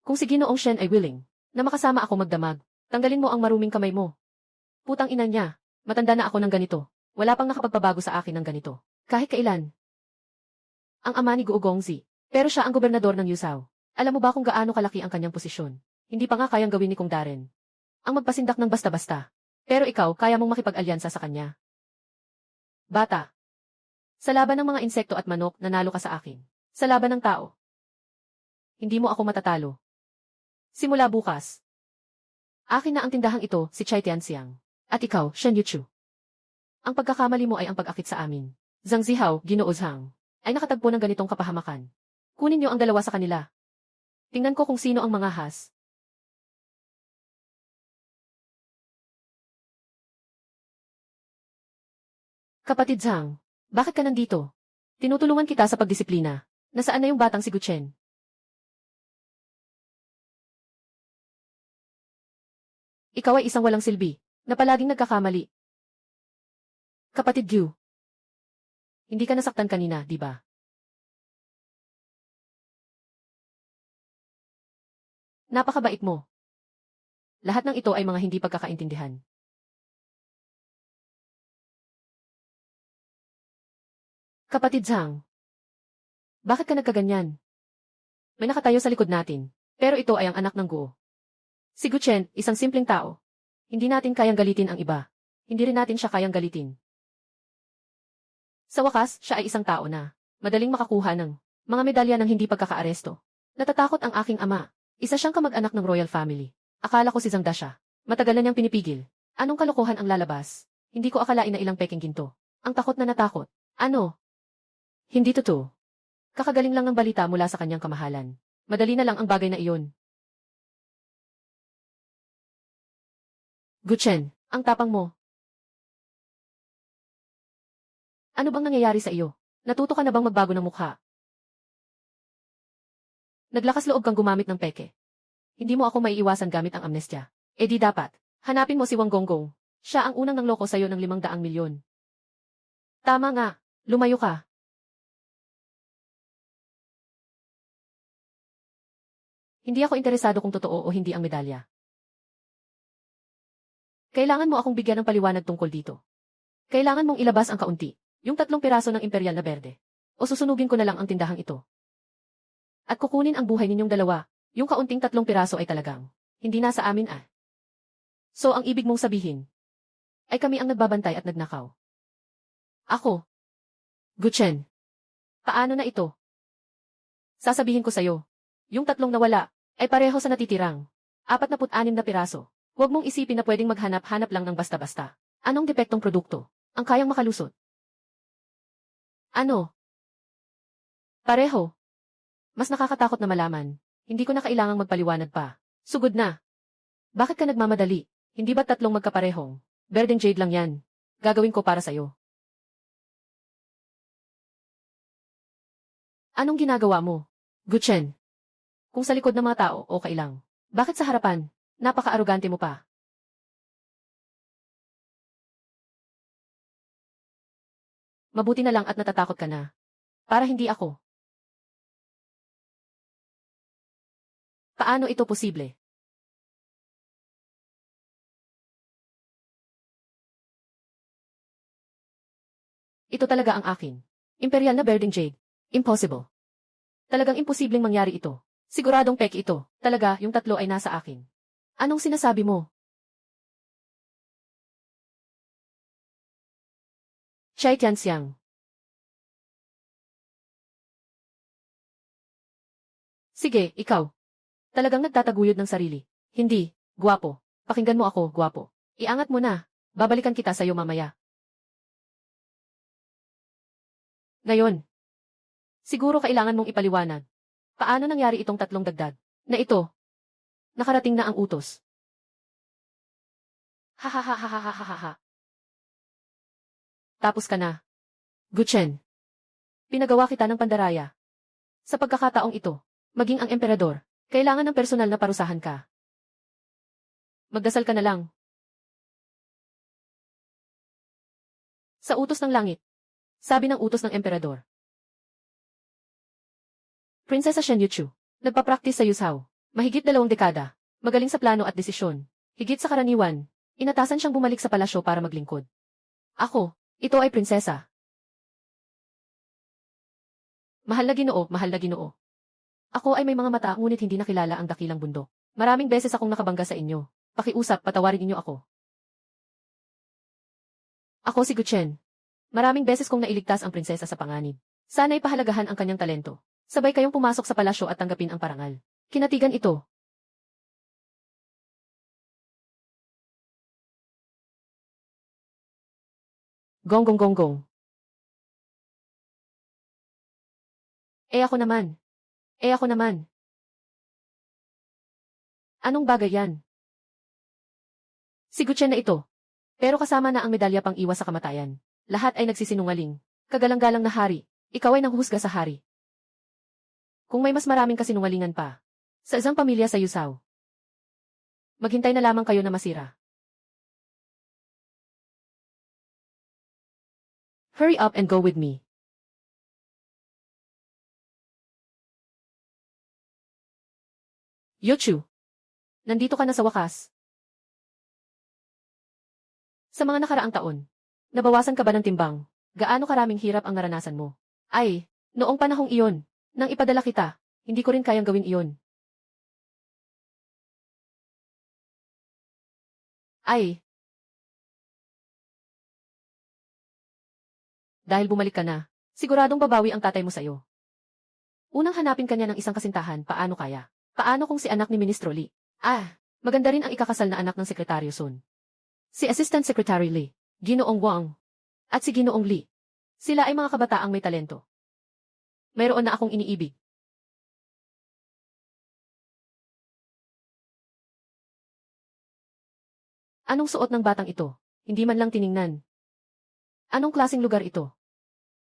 S1: kung si Ginoong Shen ay willing na makasama ako magdamag, tanggalin mo ang maruming kamay mo. Putang ina niya, matanda na ako ng ganito. Wala pang nakapagpabago sa akin ng ganito. Kahit kailan. Ang ama ni Guo Gongzi, pero siya ang gobernador ng Yusaw. Alam mo ba kung gaano kalaki ang kanyang posisyon? Hindi pa nga kayang gawin ni Kong Darren ang magpasindak ng basta-basta. Pero ikaw, kaya mong makipag-alyansa sa kanya. Bata. Sa laban ng mga insekto at manok, nanalo ka sa akin. Sa laban ng tao, hindi mo ako matatalo. Simula bukas, akin na ang tindahang ito, si Chai Tianxiang. At ikaw, Shen Yuchu. Ang pagkakamali mo ay ang pag-akit sa amin. Zhang Zihao, Ginoo Zhang, ay nakatagpo ng ganitong kapahamakan. Kunin niyo ang 2 sa kanila. Tingnan ko kung sino ang mga has. Kapatid Zhang, bakit ka nandito? Tinutulungan kita sa pagdisiplina. Nasaan na yung batang si Guchen? Ikaw ay isang walang silbi, na palaging nagkakamali. Kapatid Gyu, hindi ka nasaktan kanina, di ba? Napakabait mo. Lahat ng ito ay mga hindi pagkakaintindihan. Kapatid Zhang, bakit ka nagkaganyan? May nakatayo sa likod natin, pero ito ay ang anak ng Guo. Si Guchen, isang simpleng tao. Hindi natin kayang galitin ang iba. Hindi rin natin siya kayang galitin. Sa wakas, siya ay isang tao na madaling makakuha ng mga medalya ng hindi pagkakaaresto. Natatakot ang aking ama. Isa siyang kamag-anak ng royal family. Akala ko si Zhang Da siya. Matagal na niyang pinipigil. Anong kalokohan ang lalabas? Hindi ko akalain na ilang peking ginto. Ang takot na natakot. Ano? Hindi totoo. Kakagaling lang ng balita mula sa kanyang kamahalan. Madali na lang ang bagay na iyon. Guchen, ang tapang mo. Ano bang nangyayari sa iyo? Natuto ka na bang magbago ng mukha? Naglakas loob kang gumamit ng peke. Hindi mo ako maiiwasan gamit ang amnestya. E di dapat. Hanapin mo si Wang Gonggong. Siya ang unang nangloko sa iyo ng 500 milyon. Tama nga. Lumayo ka. Hindi ako interesado kung totoo o hindi ang medalya. Kailangan mo akong bigyan ng paliwanag tungkol dito. Kailangan mong ilabas ang kaunti, yung 3 piraso ng imperial na berde. O susunugin ko na lang ang tindahang ito. At kukunin ang buhay ninyong dalawa, yung kaunting 3 piraso ay talagang hindi nasa amin ah. So ang ibig mong sabihin, ay kami ang nagbabantay at nagnakaw. Ako. Guchen. Paano na ito? Sasabihin ko sa'yo, yung 3 nawala, ay pareho sa natitirang 46 na piraso. Huwag mong isipin na pwedeng maghanap-hanap lang ng basta-basta. Anong depektong produkto ang kayang makalusot? Ano? Pareho. Mas nakakatakot na malaman. Hindi ko na kailangang magpaliwanag pa. Sugod na. Bakit ka nagmamadali? Hindi ba 3 magkaparehong berdeng jade lang yan? Gagawin ko para sa'yo. Anong ginagawa mo, Guchen? Kung sa likod ng mga tao, okay lang. Bakit sa harapan? Napaka-arugante mo pa. Mabuti na lang at natatakot ka na. Para hindi ako. Paano ito posible? Ito talaga ang akin. Imperial na berdeng jade. Impossible. Talagang imposibleng mangyari ito. Siguradong peke ito. Talaga, yung 3 ay nasa akin. Anong sinasabi mo? Chai Tianxiang. Sige, ikaw. Talagang nagtataguyod ng sarili. Hindi, guwapo. Pakinggan mo ako, guwapo. Iangat mo na. Babalikan kita sa'yo mamaya. Ngayon. Siguro kailangan mong ipaliwanag. Paano nangyari itong 3 dagdag? Na ito. Nakarating na ang utos. Ha. Tapos ka na. Guchen. Pinagawa kita ng pandaraya. Sa pagkakataong ito, maging ang emperador, kailangan ng personal na parusahan ka. Magdasal ka na lang. Sa utos ng langit. Sabi ng utos ng emperador. Prinsesa Shen Yuchu. Nagpa-practice sa Yusao. Mahigit 2 dekada. Magaling sa plano at desisyon. Higit sa karaniwan. Inatasan siyang bumalik sa palasyo para maglingkod. Ako, ito ay prinsesa. Mahal na Ginoo, mahal na Ginoo. Ako ay may mga mata ngunit hindi nakilala ang dakilang bundok. Maraming beses akong nakabangga sa inyo. Pakiusap, patawarin ninyo ako. Ako si Guchen. Maraming beses kong nailigtas ang prinsesa sa panganib. Sana'y pahalagahan ang kanyang talento. Sabay kayong pumasok sa palasyo at tanggapin ang parangal. Kinatigan ito. Gonggong. Ako naman. Ako naman. Anong bagay yan? Si Guchen na ito. Pero kasama na ang medalya pang iwas sa kamatayan. Lahat ay nagsisinungaling. Kagalang-galang na hari. Ikaw ay nanghuhusga sa hari. Kung may mas maraming kasinungalingan pa. Sa isang pamilya sa Yusao. Maghintay na lamang kayo na masira. Hurry up and go with me. Yuchu. Nandito ka na sa wakas. Sa mga nakaraang taon, nabawasan ka ba ng timbang? Gaano karaming hirap ang naranasan mo? Ay, noong panahong iyon, nang ipadala kita, hindi ko rin kayang gawin iyon. Ay. Dahil bumalik ka na, siguradong babawi ang tatay mo sa'yo. Unang hanapin kanya ng isang kasintahan, paano kaya? Paano kung si anak ni Ministro Li? Maganda rin ang ikakasal na anak ng Sekretaryo Sun. Si Assistant Secretary Li, Ginoong Wang, at si Ginoong Li. Sila ay mga kabataang may talento. Mayroon na akong iniibig. Anong suot ng batang ito? Hindi man lang tiningnan. Anong klaseng lugar ito?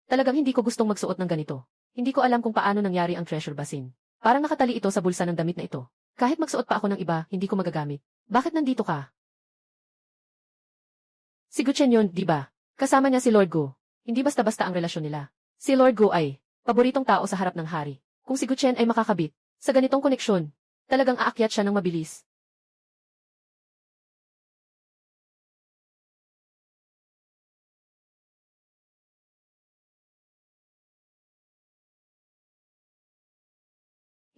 S1: Talagang hindi ko gustong magsuot ng ganito. Hindi ko alam kung paano nangyari ang treasure basin. Parang nakatali ito sa bulsa ng damit na ito. Kahit magsuot pa ako ng iba, hindi ko magagamit. Bakit nandito ka? Si Guchen yun, di ba? Kasama niya si Lord Gu. Hindi basta-basta ang relasyon nila. Si Lord Gu ay paboritong tao sa harap ng hari. Kung si Guchen ay makakabit sa ganitong koneksyon, talagang aakyat siya ng mabilis.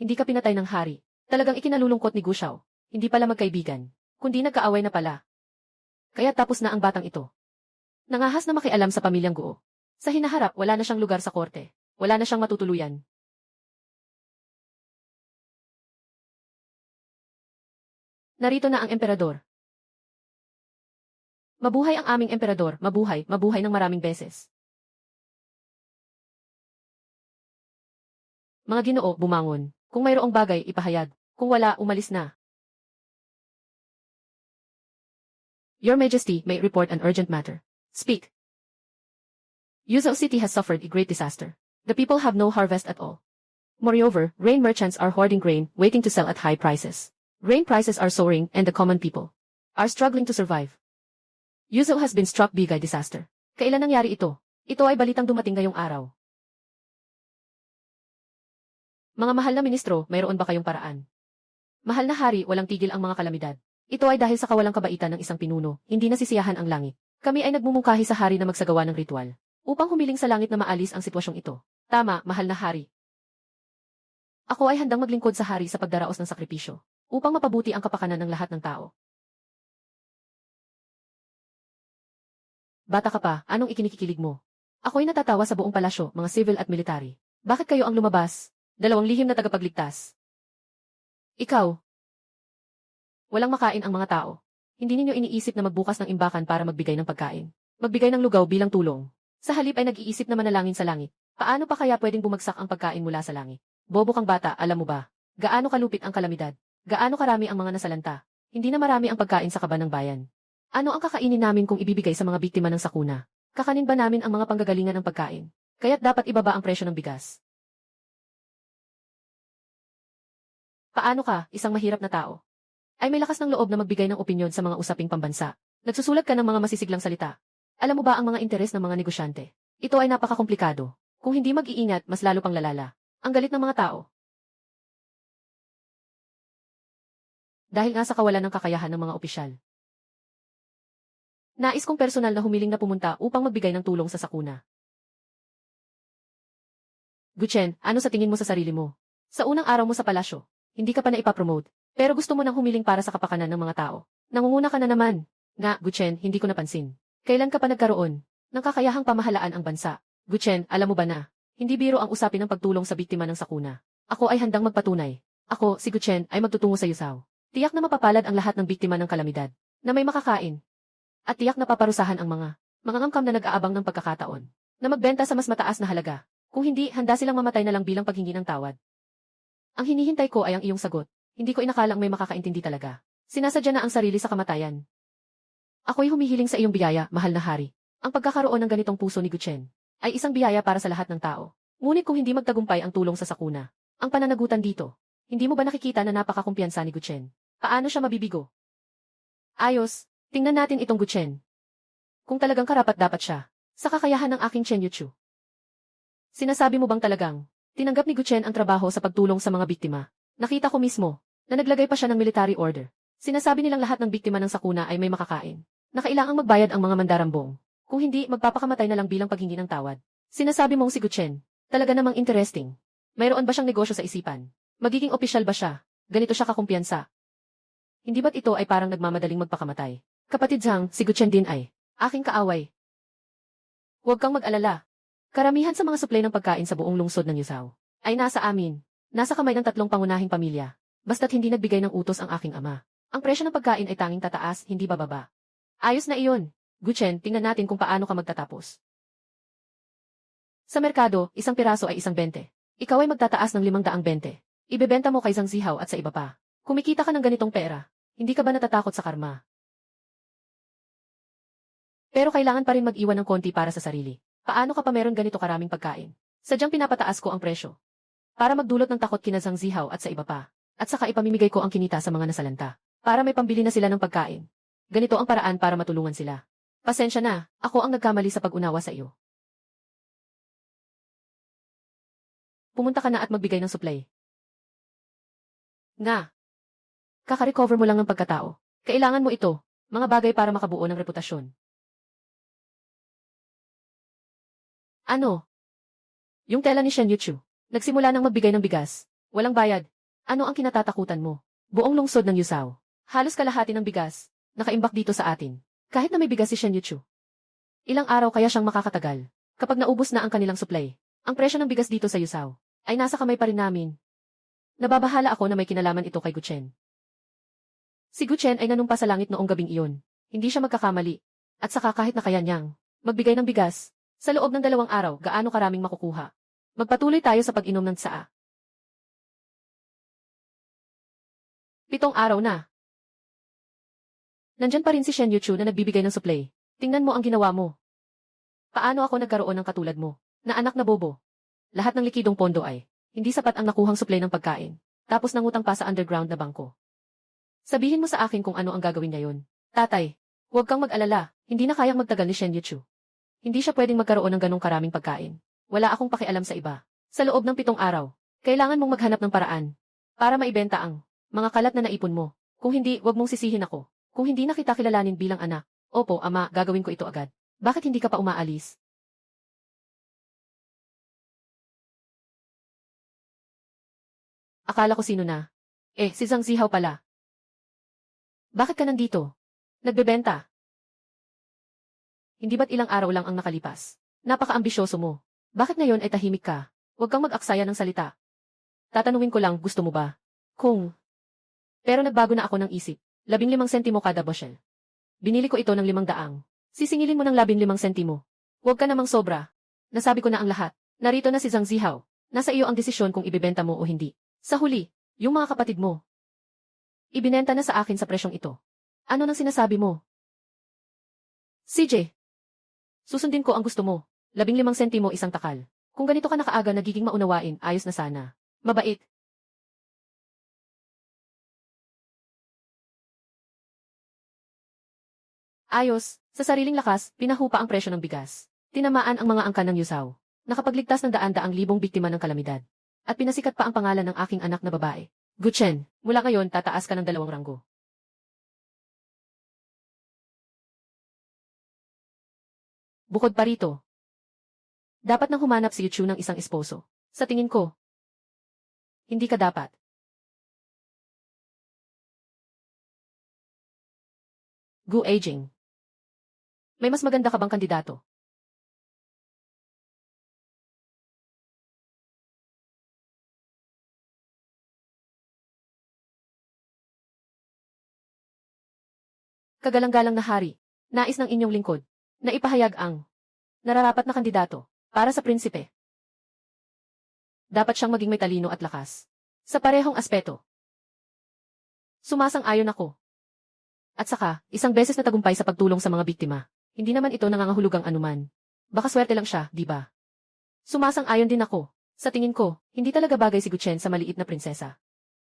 S1: Hindi ka pinatay ng hari. Talagang ikinalulungkot ni Gu Xiao. Hindi pala magkaibigan, kundi nagkaaway na pala. Kaya tapos na ang batang ito. Nangahas na makialam sa pamilyang Guo. Sa hinaharap, wala na siyang lugar sa korte. Wala na siyang matutuluyan. Narito na ang emperador. Mabuhay ang aming emperador, mabuhay, mabuhay ng maraming beses. Mga Ginoo, bumangon. Kung mayroong bagay, ipahayag. Kung wala, umalis na. Your Majesty may report an urgent matter. Speak. Yuzhou City has suffered a great disaster. The people have no harvest at all. Moreover, grain merchants are hoarding grain, waiting to sell at high prices. Grain prices are soaring and the common people are struggling to survive. Yuzhou has been struck by disaster. Kailan nangyari ito? Ito ay balitang dumating ngayong araw. Mga mahal na ministro, mayroon ba kayong paraan? Mahal na hari, walang tigil ang mga kalamidad. Ito ay dahil sa kawalang kabaitan ng isang pinuno, hindi nasisiyahan ang langit. Kami ay nagmumungkahi sa hari na magsagawa ng ritual, upang humiling sa langit na maalis ang sitwasyong ito. Tama, mahal na hari. Ako ay handang maglingkod sa hari sa pagdaraos ng sakripisyo, upang mapabuti ang kapakanan ng lahat ng tao. Bata ka pa, anong ikinikikilig mo? Ako'y natatawa sa buong palasyo, mga civil at military. Bakit kayo ang lumabas? Dalawang lihim na tagapagligtas. Ikaw. Walang makain ang mga tao. Hindi ninyo iniisip na magbukas ng imbakan para magbigay ng pagkain. Magbigay ng lugaw bilang tulong. Sa halip ay nag-iisip na manalangin sa langit. Paano pa kaya pwedeng bumagsak ang pagkain mula sa langit? Bobo kang bata, alam mo ba? Gaano kalupit ang kalamidad? Gaano karami ang mga nasalanta? Hindi na marami ang pagkain sa kaban ng bayan. Ano ang kakainin namin kung ibibigay sa mga biktima ng sakuna? Kakanin ba namin ang mga panggagalingan ng pagkain? Kaya't dapat ibaba ang presyo ng bigas. Paano ka, isang mahirap na tao? Ay may lakas ng loob na magbigay ng opinyon sa mga usaping pambansa. Nagsusulat ka ng mga masisiglang salita. Alam mo ba ang mga interes ng mga negosyante? Ito ay napakakomplikado. Kung hindi mag-iingat, mas lalo pang lalala. Ang galit ng mga tao. Dahil nga sa kawalan ng kakayahan ng mga opisyal. Nais kong personal na humiling na pumunta upang magbigay ng tulong sa sakuna. Guchen, ano sa tingin mo sa sarili mo? Sa unang araw mo sa palasyo, hindi ka pa na ipapromote, pero gusto mo nang humiling para sa kapakanan ng mga tao. Nangunguna ka na naman. Nga, Guchen, hindi ko napansin. Kailan ka pa nagkaroon ng kakayahang pamahalaan ang bansa? Guchen, alam mo ba na, hindi biro ang usapin ng pagtulong sa biktima ng sakuna. Ako ay handang magpatunay. Ako, si Guchen, ay magtutungo sa Yuzhou. Tiyak na mapapalad ang lahat ng biktima ng kalamidad, na may makakain. At tiyak na paparusahan ang mga mangangangkam na nag-aabang ng pagkakataon, na magbenta sa mas mataas na halaga. Kung hindi, handa silang mamatay na lang bilang paghingi ng tawad. Ang hinihintay ko ay ang iyong sagot. Hindi ko inakalang may makakaintindi talaga. Sinasadya na ang sarili sa kamatayan. Ako'y humihiling sa iyong biyaya, mahal na hari. Ang pagkakaroon ng ganitong puso ni Guchen ay isang biyaya para sa lahat ng tao. Ngunit kung hindi magtagumpay ang tulong sa sakuna, ang pananagutan dito, hindi mo ba nakikita na napakakumpiyansa ni Guchen? Paano siya mabibigo? Ayos, tingnan natin itong Guchen. Kung talagang karapat-dapat siya, sa kakayahan ng aking Chen Yuchu. Sinasabi mo bang talagang tinanggap ni Guchen ang trabaho sa pagtulong sa mga biktima? Nakita ko mismo na naglagay pa siya ng military order. Sinasabi nilang lahat ng biktima ng sakuna ay may makakain, na kailangang magbayad ang mga mandarambong. Kung hindi, magpapakamatay na lang bilang paghingi ng tawad. Sinasabi mong si Guchen, talaga namang interesting. Mayroon ba siyang negosyo sa isipan? Magiging opisyal ba siya? Ganito siya kakumpiyansa. Hindi ba't ito ay parang nagmamadaling magpakamatay? Kapatid Zhang, si Guchen din ay aking kaaway. Huwag kang mag-alala. Karamihan sa mga supply ng pagkain sa buong lungsod ng Yuzhou ay nasa amin. Nasa kamay ng 3 pangunahing pamilya. Basta't hindi nagbigay ng utos ang aking ama. Ang presyo ng pagkain ay tanging tataas, hindi bababa. Ayos na iyon. Guchen, tingnan natin kung paano ka magtatapos. Sa merkado, isang piraso ay 1.20. Ikaw ay magtataas ng 520. Ibebenta mo kay Zhang Zihao at sa iba pa. Kumikita ka ng ganitong pera. Hindi ka ba natatakot sa karma? Pero kailangan pa rin mag-iwan ng konti para sa sarili. Paano ka pa meron ganito karaming pagkain? Sadyang pinapataas ko ang presyo. Para magdulot ng takot kina Zhang Zihao at sa iba pa. At saka ipamimigay ko ang kinita sa mga nasalanta. Para may pambili na sila ng pagkain. Ganito ang paraan para matulungan sila. Pasensya na, ako ang nagkamali sa pag-unawa sa iyo. Pumunta ka na at magbigay ng supply. Nga. Kaka-recover mo lang ng pagkatao. Kailangan mo ito, mga bagay para makabuo ng reputasyon. Ano? Yung tela ni Shen Yuchu. Nagsimula nang magbigay ng bigas. Walang bayad. Ano ang kinatatakutan mo? Buong lungsod ng Yusao. Halos kalahati ng bigas. Nakaimbak dito sa atin. Kahit na may bigas si Shen Yuchu. Ilang araw kaya siyang makakatagal. Kapag naubos na ang kanilang supply, ang presyo ng bigas dito sa Yusao ay nasa kamay pa rin namin. Nababahala ako na may kinalaman ito kay Guchen. Si Guchen ay nanumpa sa langit noong gabing iyon. Hindi siya magkakamali. At saka kahit na kaya niyang magbigay ng bigas, sa loob ng 2 araw gaano karaming makukuha. Magpatuloy tayo sa pag-inom ng tsaa. 7 araw na. Nandyan pa rin si Shen Yuchu na nagbibigay ng supply. Tingnan mo ang ginawa mo. Paano ako nagkaroon ng katulad mo, na anak na bobo? Lahat ng likidong pondo ay hindi sapat ang nakuhang supply ng pagkain, tapos nangutang pa sa underground na bangko. Sabihin mo sa akin kung ano ang gagawin niya yon. Tatay, huwag kang mag-alala, hindi na kayang magtagal ni Shen Yuchu. Hindi siya pwedeng magkaroon ng ganong karaming pagkain. Wala akong pakialam sa iba. Sa loob ng 7 araw, kailangan mong maghanap ng paraan para maibenta ang mga kalat na naipon mo. Kung hindi, huwag mong sisihin ako. Kung hindi na kita kilalanin bilang anak. Opo, ama, gagawin ko ito agad. Bakit hindi ka pa umaalis? Akala ko sino na. Si Zhang Zihao pala. Bakit ka nandito? Nagbebenta. Hindi ba't ilang araw lang ang nakalipas? Napaka-ambisyoso mo. Bakit ngayon ay tahimik ka? Huwag kang mag-aksaya ng salita. Tatanungin ko lang, gusto mo ba? Pero nagbago na ako ng isip. 15 sentimo kada bushel. Binili ko ito ng 500. Sisingilin mo ng 15 sentimo. Huwag ka namang sobra. Nasabi ko na ang lahat. Narito na si Zhang Zihao. Nasa iyo ang desisyon kung ibebenta mo o hindi. Sa huli, yung mga kapatid mo. Ibinenta na sa akin sa presyong ito. Ano nang sinasabi mo? CJ. Susundin ko ang gusto mo. 15 sentimo isang takal. Kung ganito ka nakaaga nagiging maunawain, ayos na sana. Mabait. Ayos, sa sariling lakas, pinahupa ang presyo ng bigas. Tinamaan ang mga angkan ng Yusao. Nakapagligtas ng daan-daang libong biktima ng kalamidad. At pinasikat pa ang pangalan ng aking anak na babae. Guchen, mula ngayon tataas ka ng 2 ranggo. Bukod pa rito, dapat nang humanap si Yuchu ng isang esposo. Sa tingin ko, hindi ka dapat. Gu Aging. May mas maganda ka bang kandidato? Kagalang-galang na hari, nais ng inyong lingkod, na ipahayag ang nararapat na kandidato para sa prinsipe. Dapat siyang maging may talino at lakas. Sa parehong aspeto. Sumasang-ayon ako. At saka, isang beses na tagumpay sa pagtulong sa mga biktima. Hindi naman ito nangangahulugang anuman. Baka swerte lang siya, di ba? Sumasang-ayon din ako. Sa tingin ko, hindi talaga bagay si Guchen sa maliit na prinsesa.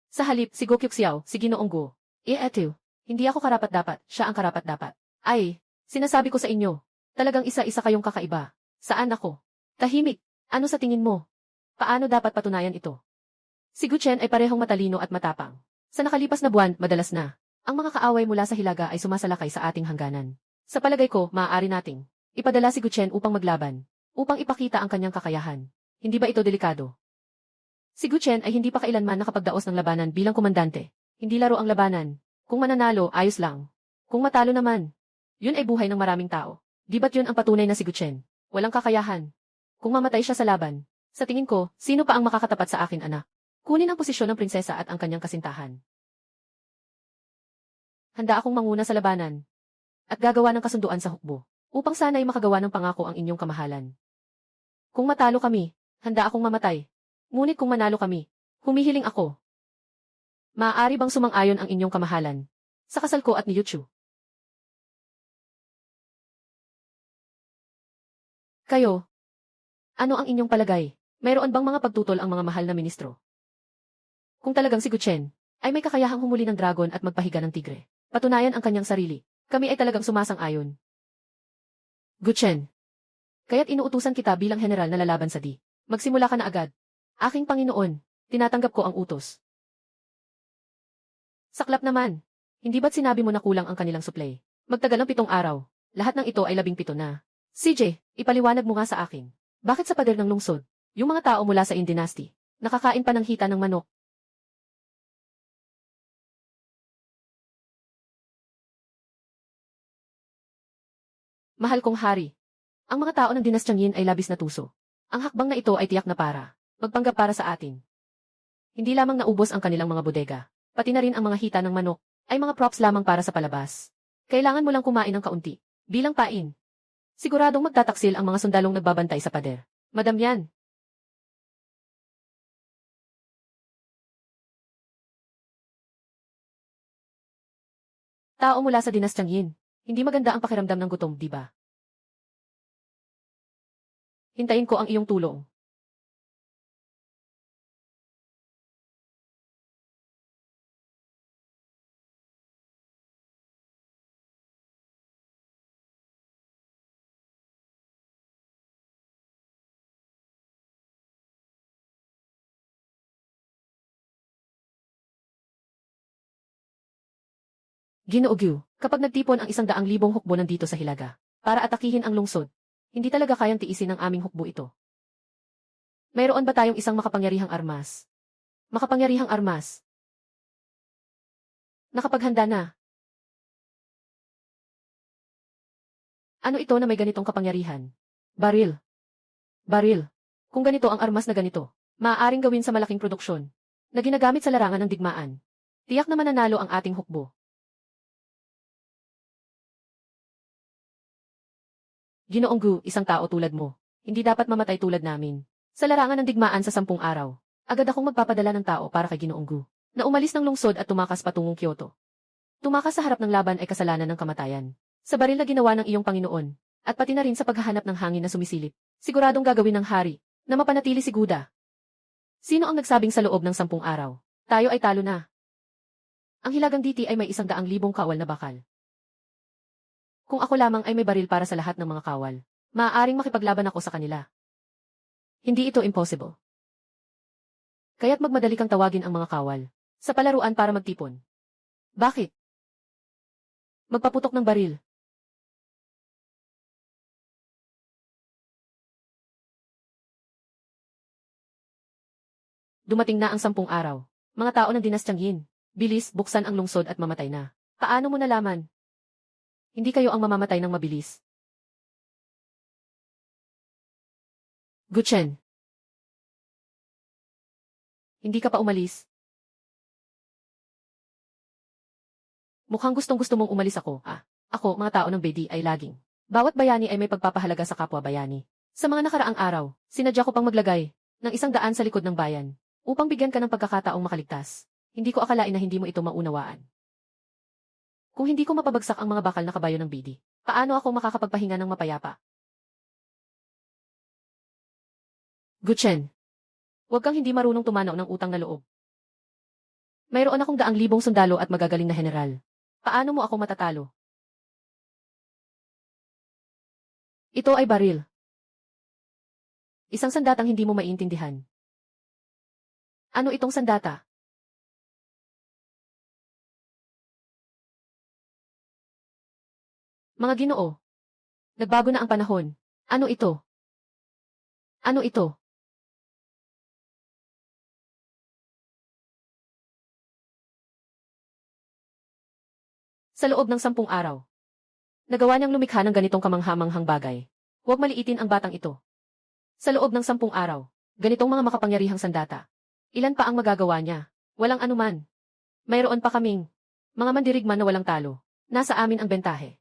S1: Sa halip, si Gokyuk Xiao, si Ginoong Go. Eto, hindi ako karapat-dapat, siya ang karapat-dapat. Ay, sinasabi ko sa inyo, talagang isa-isa kayong kakaiba. Saan ako? Tahimik. Ano sa tingin mo? Paano dapat patunayan ito? Si Guchen ay parehong matalino at matapang. Sa nakalipas na buwan, madalas na. Ang mga kaaway mula sa Hilaga ay sumasalakay sa ating hangganan. Sa palagay ko, maaari nating ipadala si Guchen upang maglaban, upang ipakita ang kanyang kakayahan. Hindi ba ito delikado? Si Guchen ay hindi pa kailanman nakapagdaos ng labanan bilang komandante. Hindi laro ang labanan. Kung mananalo, ayos lang. Kung matalo naman, yun ay buhay ng maraming tao. Di ba't yun ang patunay na si Guchen? Walang kakayahan. Kung mamatay siya sa laban, sa tingin ko, sino pa ang makakatapat sa akin anak? Kunin ang posisyon ng prinsesa at ang kanyang kasintahan. Handa akong manguna sa labanan at gagawa ng kasunduan sa hukbo, upang sana'y makagawa ng pangako ang inyong kamahalan. Kung matalo kami, handa akong mamatay. Ngunit kung manalo kami, humihiling ako. Maaari bang sumang-ayon ang inyong kamahalan sa kasal ko at ni Yuchu? Kayo, ano ang inyong palagay? Mayroon bang mga pagtutol ang mga mahal na ministro? Kung talagang si Guchen ay may kakayahang humuli ng dragon at magpahiga ng tigre, patunayan ang kanyang sarili, kami ay talagang sumasang-ayon. Guchen, kaya't inuutusan kita bilang general na lalaban sa Di. Magsimula ka na agad. Aking Panginoon, tinatanggap ko ang utos. Saklap naman. Hindi ba't sinabi mo na kulang ang kanilang supply? Magtagal ng 7 araw. Lahat ng ito ay 17 na. CJ, ipaliwanag mo nga sa akin. Bakit sa pader ng lungsod, yung mga tao mula sa In Dynasty, nakakain pa ng hita ng manok, Mahal kong hari. Ang mga tao ng dinastyang Yin ay labis na tuso. Ang hakbang na ito ay tiyak na para magpanggap para sa atin. Hindi lamang naubos ang kanilang mga bodega, pati na rin ang mga hita ng manok, ay mga props lamang para sa palabas. Kailangan mo lang kumain ng kaunti, bilang pain. Siguradong magtataksil ang mga sundalong nagbabantay sa pader. Madam yan. Tao mula sa dinastyang Yin. Hindi maganda ang pakiramdam ng gutom, di ba? Hintayin ko ang iyong tulong. Ginoo Gyu, kapag nagtipon ang 100,000 hukbo nandito sa Hilaga, para atakihin ang lungsod, hindi talaga kayang tiisin ng aming hukbo ito. Mayroon ba tayong isang makapangyarihang armas? Makapangyarihang armas. Nakapaghanda na. Ano ito na may ganitong kapangyarihan? Baril. Baril. Kung ganito ang armas na ganito, maaaring gawin sa malaking produksyon, na ginagamit sa larangan ng digmaan. Tiyak na mananalo ang ating hukbo. Ginoong Gu, isang tao tulad mo. Hindi dapat mamatay tulad namin. Sa larangan ng digmaan sa 10 araw, agad akong magpapadala ng tao para kay Ginoong Gu, na umalis ng lungsod at tumakas patungong Kyoto. Tumakas sa harap ng laban ay kasalanan ng kamatayan. Sa baril na ginawa ng iyong Panginoon, at pati na rin sa paghahanap ng hangin na sumisilip, siguradong gagawin ng hari, na mapanatili si Guda. Sino ang nagsabing sa loob ng 10 araw? Tayo ay talo na. Ang hilagang diti ay may 100,000 kawal na bakal. Kung ako lamang ay may baril para sa lahat ng mga kawal, maaaring makipaglaban ako sa kanila. Hindi ito impossible. Kaya't magmadali kang tawagin ang mga kawal sa palaruan para magtipon. Bakit? Magpaputok ng baril. Dumating na ang 10 araw. Mga tao ng dinastyang Yin. Bilis, buksan ang lungsod at mamatay na. Paano mo nalaman? Hindi kayo ang mamamatay ng mabilis. Guchen. Hindi ka pa umalis. Mukhang gustong-gusto mong umalis ako, ah. Ako, mga tao ng Bedi ay laging. Bawat bayani ay may pagpapahalaga sa kapwa bayani. Sa mga nakaraang araw, sinadya ko pang maglagay ng 100 sa likod ng bayan upang bigyan ka ng pagkakataong makaligtas. Hindi ko akalain na hindi mo ito maunawaan. Kung hindi ko mapabagsak ang mga bakal na kabayo ng Bedi, paano ako makakapagpahinga ng mapayapa? Guchen. Huwag kang hindi marunong tumanaw ng utang na loob. Mayroon akong 100,000 sundalo at magagaling na general. Paano mo ako matatalo? Ito ay baril. Isang sandatang hindi mo maiintindihan. Ano itong sandata? Mga Ginoo. Nagbago na ang panahon. Ano ito? Ano ito? Sa loob ng 10 araw, nagawa niyang lumikha ng ganitong kamangha-manghang bagay. Huwag maliitin ang batang ito. Sa loob ng 10 araw, ganitong mga makapangyarihang sandata. Ilan pa ang magagawa niya? Walang anuman. Mayroon pa kaming mga mandirigman na walang talo. Nasa amin ang bentahe.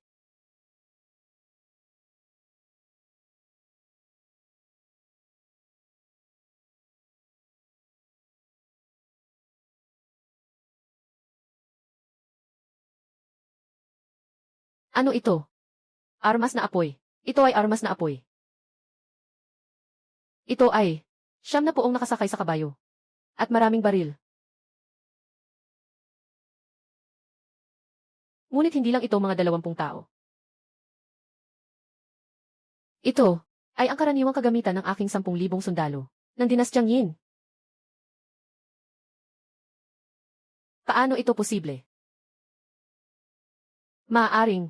S1: Ano ito? Armas na apoy. Ito ay armas na apoy. Ito ay 9 nakasakay sa kabayo. At maraming baril. Ngunit hindi lang ito mga 20 tao. Ito ay ang karaniwang kagamitan ng aking 10,000 sundalo ng dinastyang Yin. Paano ito posible? Maaaring.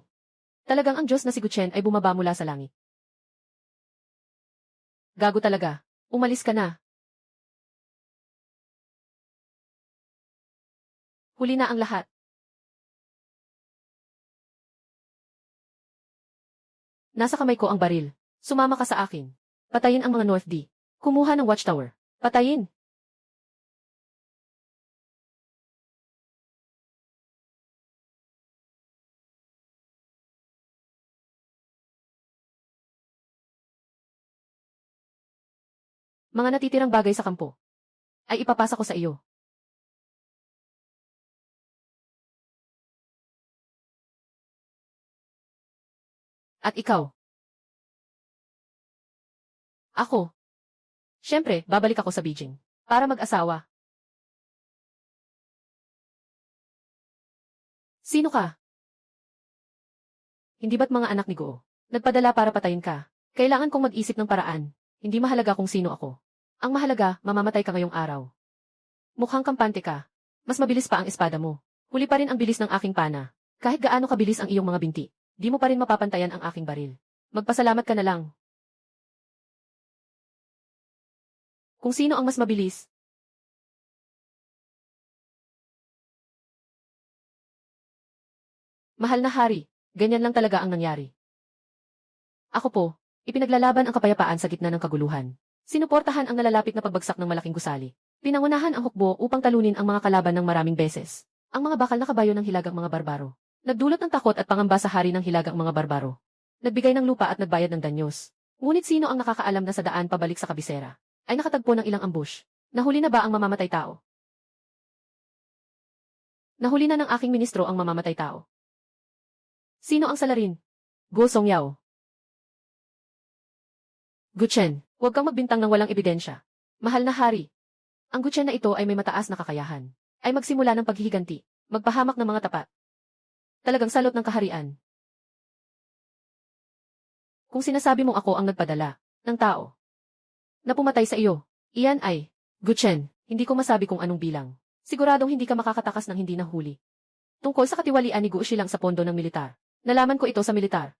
S1: Talagang ang Diyos na si Guchen ay bumaba mula sa langit. Gago talaga. Umalis ka na. Huli na ang lahat. Nasa kamay ko ang baril. Sumama ka sa akin. Patayin ang mga North D. Kumuha ng watchtower. Patayin. Mga natitirang bagay sa kampo ay ipapasa ko sa iyo. At ikaw? Ako. Siyempre, babalik ako sa Beijing. Para mag-asawa. Sino ka? Hindi ba't mga anak ni Guo? Nagpadala para patayin ka. Kailangan kong mag-isip ng paraan. Hindi mahalaga kung sino ako. Ang mahalaga, mamamatay ka ngayong araw. Mukhang kampante ka. Mas mabilis pa ang espada mo. Huli pa rin ang bilis ng aking pana. Kahit gaano kabilis ang iyong mga binti, di mo pa rin mapapantayan ang aking baril. Magpasalamat ka na lang. Kung sino ang mas mabilis. Mahal na hari, ganyan lang talaga ang nangyari. Ako po, ipinaglalaban ang kapayapaan sa gitna ng kaguluhan. Sinuportahan ang nalalapit na pagbagsak ng malaking gusali. Pinangunahan ang hukbo upang talunin ang mga kalaban ng maraming beses. Ang mga bakal na kabayo ng hilagang mga barbaro. Nagdulot ng takot at pangamba sa hari ng hilagang mga barbaro. Nagbigay ng lupa at nagbayad ng danyos. Ngunit sino ang nakakaalam na sa daan pabalik sa kabisera ay nakatagpo ng ilang ambush? Nahuli na ba ang mamamatay tao? Nahuli na ng aking ministro ang mamamatay tao. Sino ang salarin? Guo Songyao. Guchen, huwag kang magbintang ng walang ebidensya. Mahal na hari. Ang Guchen na ito ay may mataas na kakayahan. Ay magsimula ng paghihiganti, magpahamak ng mga tapat. Talagang salot ng kaharian. Kung sinasabi mong ako ang nagpadala ng tao na pumatay sa iyo, iyan ay, Guchen, hindi ko masabi kung anong bilang. Siguradong hindi ka makakatakas ng hindi nahuli. Tungkol sa katiwalian ni Guo Shilang sa pondo ng militar, nalaman ko ito sa militar.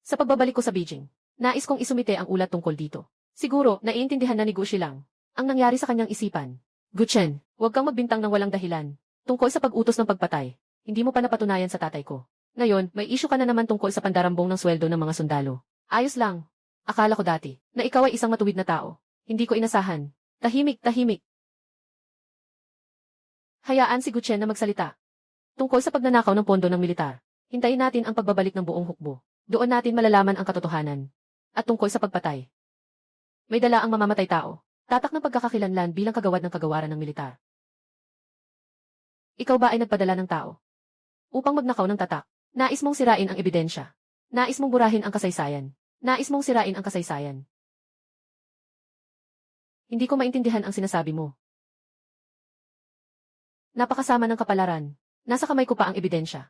S1: Sa pagbabalik ko sa Beijing, nais kong isumite ang ulat tungkol dito. Siguro, naiintindihan na ni Guo Shilang ang nangyari sa kanyang isipan. Guchen, huwag kang magbintang ng walang dahilan. Tungkol sa pag-utos ng pagpatay, hindi mo pa napatunayan sa tatay ko. Ngayon, may issue ka na naman tungkol sa pandarambong ng sweldo ng mga sundalo. Ayos lang. Akala ko dati na ikaw ay isang matuwid na tao. Hindi ko inasahan. Tahimik, tahimik. Hayaan si Guchen na magsalita. Tungkol sa pagnanakaw ng pondo ng militar, hintayin natin ang pagbabalik ng buong hukbo. Doon natin malalaman ang katotohanan. At tungkol sa pagpatay, may dala ang mamamatay tao. Tatak ng pagkakakilanlan bilang kagawad ng kagawaran ng militar. Ikaw ba ay nagpadala ng tao upang magnakaw ng tatak? Nais mong sirain ang ebidensya. Nais mong burahin ang kasaysayan. Nais mong sirain ang kasaysayan. Hindi ko maintindihan ang sinasabi mo. Napakasama ng kapalaran. Nasa kamay ko pa ang ebidensya.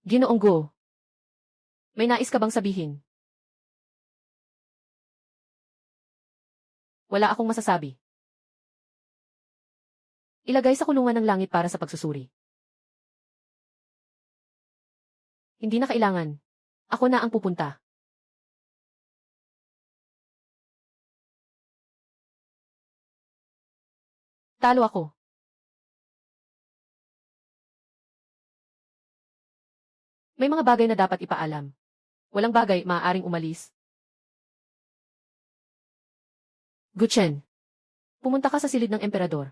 S1: Ginoong Guo, may nais ka bang sabihin? Wala akong masasabi. Ilagay sa kulungan ng langit para sa pagsusuri. Hindi na kailangan. Ako na ang pupunta. Talo ako. May mga bagay na dapat ipaalam. Walang bagay maaaring umalis. Guchen, pumunta ka sa silid ng emperador.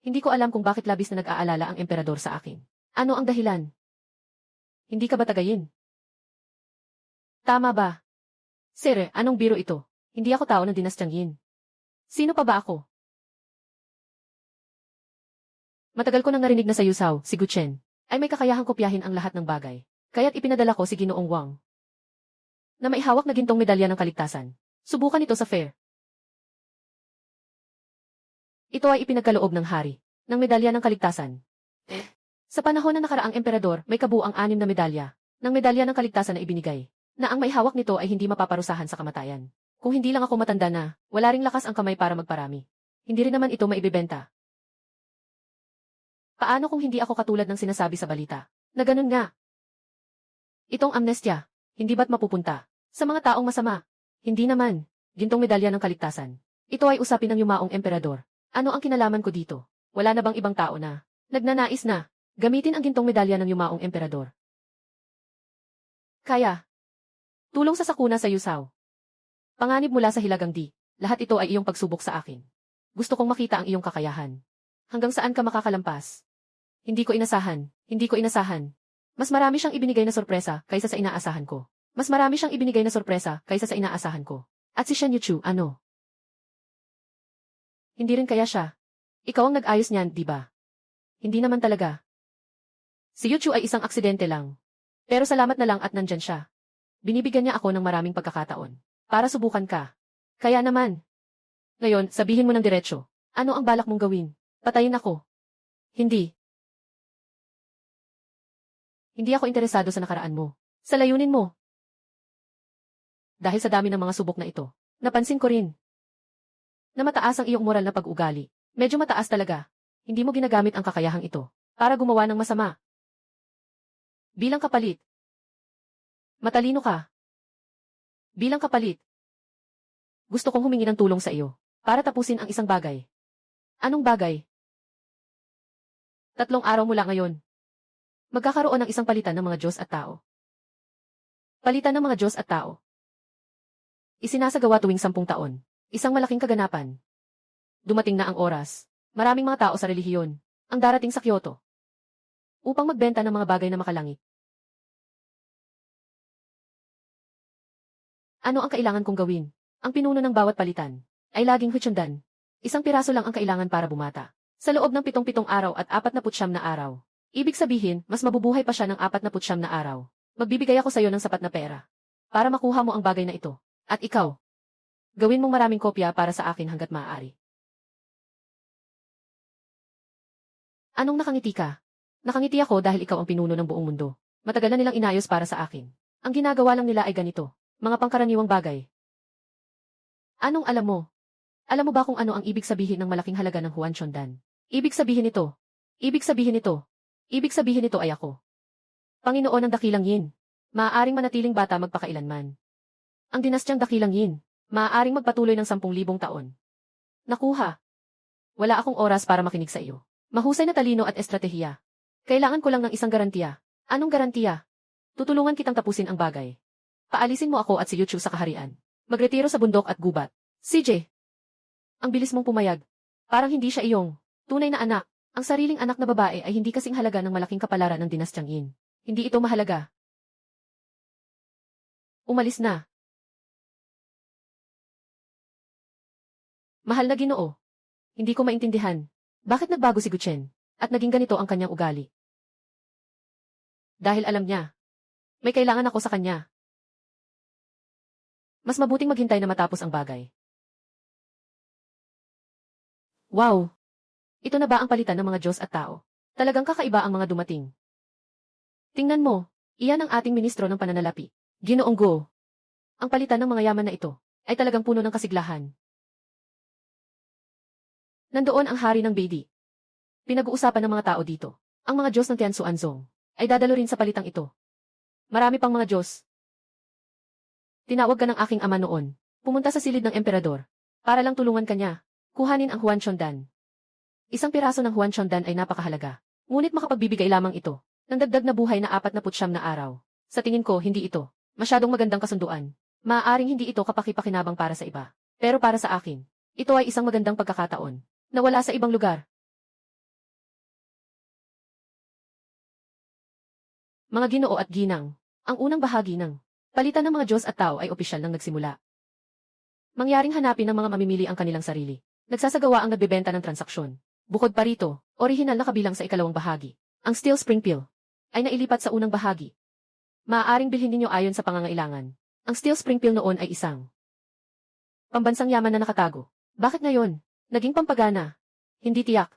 S1: Hindi ko alam kung bakit labis na nag-aalala ang emperador sa akin. Ano ang dahilan? Hindi ka ba tagayin? Tama ba? Sir, anong biro ito? Hindi ako tao ng dinastyang Yin. Sino pa ba ako? Matagal ko nang narinig na sa Yusao, si Guchen, ay may kakayahang kopyahin ang lahat ng bagay. Kaya't ipinadala ko si Ginoong Wang na maihawak na gintong medalya ng kaligtasan. Subukan ito sa fair. Ito ay ipinagkaloob ng hari ng medalya ng kaligtasan. Sa panahon ng nakaraang emperador, may kabuang 6 na medalya. ng medalya ng kaligtasan na ibinigay, na ang may hawak nito ay hindi mapaparusahan sa kamatayan. Kung hindi lang ako matanda na, wala ring lakas ang kamay para magparami. Hindi rin naman ito maibibenta. Paano kung hindi ako katulad ng sinasabi sa balita? Na ganun nga. Itong amnestya, hindi ba't mapupunta sa mga taong masama? Hindi naman. Gintong medalya ng kaligtasan. Ito ay usapin ng yumaong emperador. Ano ang kinalaman ko dito? Wala na bang ibang tao na nagnanais na gamitin ang gintong medalya ng yumaong emperador? Kaya. Tulong sa sakuna sa Yusaw. Panganib mula sa Hilagang Di. Lahat ito ay iyong pagsubok sa akin. Gusto kong makita ang iyong kakayahan. Hanggang saan ka makakalampas? Hindi ko inasahan. Hindi ko inasahan. Mas marami siyang ibinigay na sorpresa kaysa sa inaasahan ko. Mas marami siyang ibinigay na sorpresa kaysa sa inaasahan ko. At si Shen Yuchu, ano? Hindi rin kaya siya. Ikaw ang nag-ayos niyan, di ba? Hindi naman talaga. Si Yuchu ay isang aksidente lang. Pero salamat na lang at nandyan siya. Binibigyan niya ako ng maraming pagkakataon. Para subukan ka. Kaya naman. Ngayon, sabihin mo ng diretsyo. Ano ang balak mong gawin? Patayin ako. Hindi. Hindi ako interesado sa nakaraan mo. Sa layunin mo. Dahil sa dami ng mga subok na ito, napansin ko rin na mataas ang iyong moral na pag-ugali. Medyo mataas talaga. Hindi mo ginagamit ang kakayahang ito para gumawa ng masama. Bilang kapalit. Matalino ka. Bilang kapalit. Gusto kong humingi ng tulong sa iyo para tapusin ang isang bagay. Anong bagay? 3 araw mula ngayon. Magkakaroon ng isang palitan ng mga Diyos at tao. Palitan ng mga Diyos at tao. Isinasagawa tuwing 10 taon. Isang malaking kaganapan. Dumating na ang oras. Maraming mga tao sa relihiyon ang darating sa Kyoto upang magbenta ng mga bagay na makalangit. Ano ang kailangan kong gawin? Ang pinuno ng bawat palitan ay laging hutsyandan. 1 piraso lang ang kailangan para bumata. Sa loob ng 7 araw at 49 na araw. Ibig sabihin, mas mabubuhay pa siya ng 49 na araw. Magbibigay ako sa iyo ng sapat na pera para makuha mo ang bagay na ito. At ikaw, gawin mong maraming kopya para sa akin hanggat maaari. Anong nakangiti ka? Nakangiti ako dahil ikaw ang pinuno ng buong mundo. Matagal na nilang inayos para sa akin. Ang ginagawa lang nila ay ganito. Mga pangkaraniwang bagay. Anong alam mo? Alam mo ba kung ano ang ibig sabihin ng malaking halaga ng Huan Chondan? Ibig sabihin ito. Ibig sabihin ito. Ibig sabihin ito ay ako. Panginoon ng Dakilang Yin. Maaaring manatiling bata magpakailanman. Ang dinastyang Dakilang Yin. Maaaring magpatuloy ng 10,000 taon. Nakuha. Wala akong oras para makinig sa iyo. Mahusay na talino at estratehiya. Kailangan ko lang ng isang garantiya. Anong garantiya? Tutulungan kitang tapusin ang bagay. Paalisin mo ako at si Yuchu sa kaharian. Magretiro sa bundok at gubat. CJ. Ang bilis mong pumayag. Parang hindi siya iyong tunay na anak. Ang sariling anak na babae ay hindi kasing halaga ng malaking kapalaran ng dinastyang Yin. Hindi ito mahalaga. Umalis na. Mahal na Ginoo. Hindi ko maintindihan. Bakit nagbago si Guchen? At naging ganito ang kanyang ugali? Dahil alam niya. May kailangan ako sa kanya. Mas mabuting maghintay na matapos ang bagay. Wow! Ito na ba ang palitan ng mga Diyos at tao? Talagang kakaiba ang mga dumating. Tingnan mo, iyan ang ating ministro ng pananalapi. Ginoong Go. Ang palitan ng mga yaman na ito ay talagang puno ng kasiglahan. Nandoon ang hari ng Beidi. Pinag-uusapan ng mga tao dito. Ang mga Diyos ng Tianzuanzong ay dadalo rin sa palitang ito. Marami pang mga Diyos. Tinawag ka ng aking ama noon. Pumunta sa silid ng emperador. Para lang tulungan kanya. Kuhanin ang Huan Chondan. 1 piraso ng Huan Chondan ay napakahalaga. Ngunit makapagbibigay lamang ito ng dagdag na buhay na 49 na araw. Sa tingin ko, hindi ito masyadong magandang kasunduan. Maaaring hindi ito kapaki-pakinabang para sa iba. Pero para sa akin, ito ay isang magandang pagkakataon na wala sa ibang lugar. Mga Ginoo at Ginang, ang unang bahagi ng palitan ng mga Diyos at tao ay opisyal nang nagsimula. Mangyaring hanapin ng mga mamimili ang kanilang sarili. Nagsasagawa ang nagbebenta ng transaksyon. Bukod pa rito, orihinal na kabilang sa ikalawang bahagi. Ang Steel Spring Pill ay nailipat sa unang bahagi. Maaaring bilhin ninyo ayon sa pangangailangan. Ang Steel Spring Pill noon ay isang pambansang yaman na nakatago. Bakit ngayon? Naging pampagana. Hindi tiyak.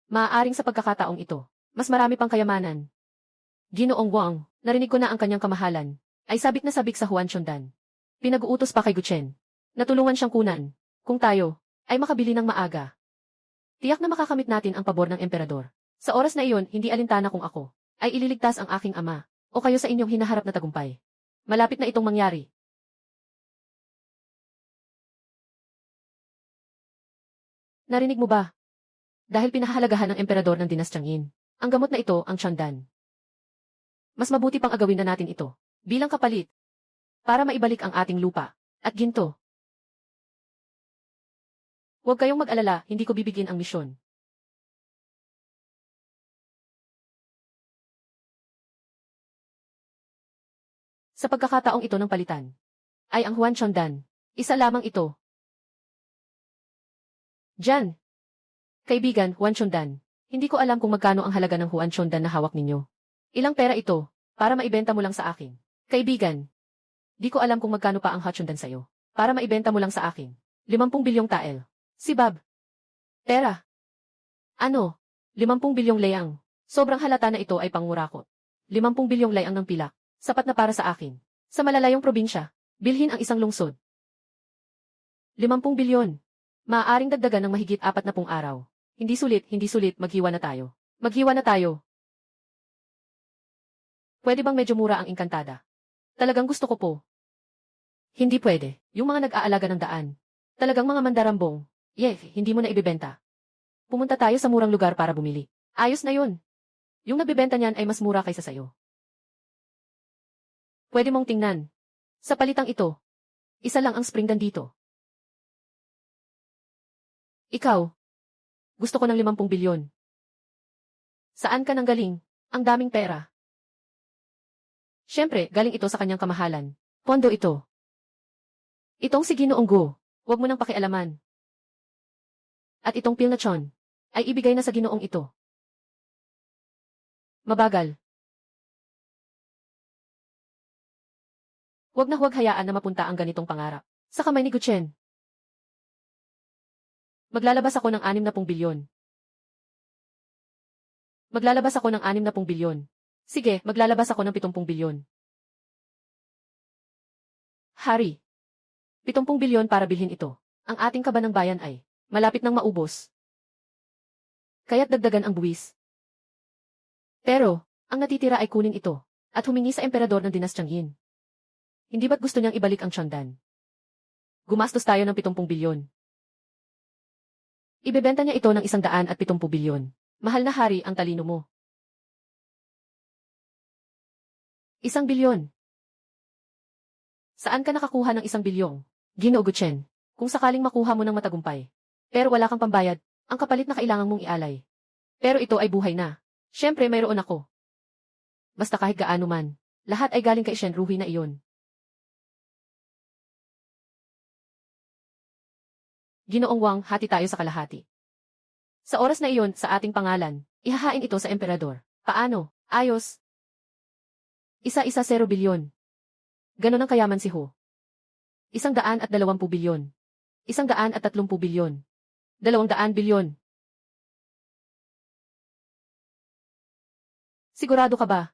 S1: Maaaring sa pagkakataong ito, mas marami pang kayamanan. Ginoong Wang, narinig ko na ang kanyang kamahalan. Ay sabik na sabik sa Huan Chondan. Pinag-uutos pa kay Guchen. Natulungan siyang kunan. Kung tayo, ay makabili ng maaga. Tiyak na makakamit natin ang pabor ng emperador. Sa oras na iyon, hindi alintana kung ako, ay ililigtas ang aking ama, o kayo sa inyong hinaharap na tagumpay. Malapit na itong mangyari. Narinig mo ba? Dahil pinahahalagahan ng emperador ng dinastyang Yin, ang gamot na ito ang Chondan. Mas mabuti pang agawin na natin ito, bilang kapalit, para maibalik ang ating lupa, at ginto. Huwag kayong mag-alala, hindi ko bibigyan ang misyon. Sa pagkakataong ito ng palitan, ay ang Huan Chondan, isa lamang ito. Jan! Kaibigan, Huan Chondan, hindi ko alam kung magkano ang halaga ng Huan Chondan na hawak ninyo. Ilang pera ito, para maibenta mo lang sa akin. Kaibigan, di ko alam kung magkano pa ang Huan Chondan sa'yo, para maibenta mo lang sa akin. 50 bilyong tael. Si Bob. Pera. Ano? 50 bilyong layang. Sobrang halata na ito ay pangurakot. 50 bilyong layang ng pilak. Sapat na para sa akin. Sa malalayong probinsya, bilhin ang isang lungsod. 50 bilyon. Maaaring dagdagan ng mahigit 40 araw. Hindi sulit, maghiwa na tayo. Maghiwa na tayo. Pwede bang medyo mura ang engkantada? Talagang gusto ko po. Hindi pwede. Yung mga nag-aalaga ng daan. Talagang mga mandarambong. Hindi mo na ibibenta. Pumunta tayo sa murang lugar para bumili. Ayos na yun. Yung nagbibenta niyan ay mas mura kaysa sayo. Pwede mong tingnan. Sa palitang ito, isa lang ang spring dito. Ikaw. Gusto ko ng 50 bilyon. Saan ka nang galing? Ang daming pera. Siyempre, galing ito sa kanyang kamahalan. Pondo ito. Itong si Ginoong Go, huwag mo nang pakialaman. At itong pil na Chon, ay ibigay na sa Ginoong ito. Mabagal. Huwag hayaan na mapunta ang ganitong pangarap sa kamay ni Guchen. Maglalabas ako ng 60 bilyon. Maglalabas ako ng 60 bilyon. Sige, maglalabas ako ng 70 bilyon. Hari. 70 bilyon para bilhin ito. Ang ating kaba ng bayan ay malapit nang maubos. Kaya't dagdagan ang buwis. Pero, ang natitira ay kunin ito, at humingi sa emperador ng dinastyang Yin. Hindi ba't gusto niyang ibalik ang Chondan? Gumastos tayo ng 70 bilyon. Ibebenta niya ito ng 170 bilyon. Mahal na hari ang talino mo. 1 bilyon. Saan ka nakakuha ng 1 bilyong? Ginoo Guchen, kung sakaling makuha mo ng matagumpay. Pero wala kang pambayad, ang kapalit na kailangan mong ialay. Pero ito ay buhay na. Siyempre mayroon ako. Basta kahit gaano man, lahat ay galing kay Shenruhi na iyon. Ginoong Wang, hati tayo sa kalahati. Sa oras na iyon, sa ating pangalan, ihahain ito sa emperador. Paano? Ayos. Isa-isa 0 bilyon. Ganon ang kayaman si Ho. 120 bilyon. 130 bilyon. 200 bilyon. Sigurado ka ba?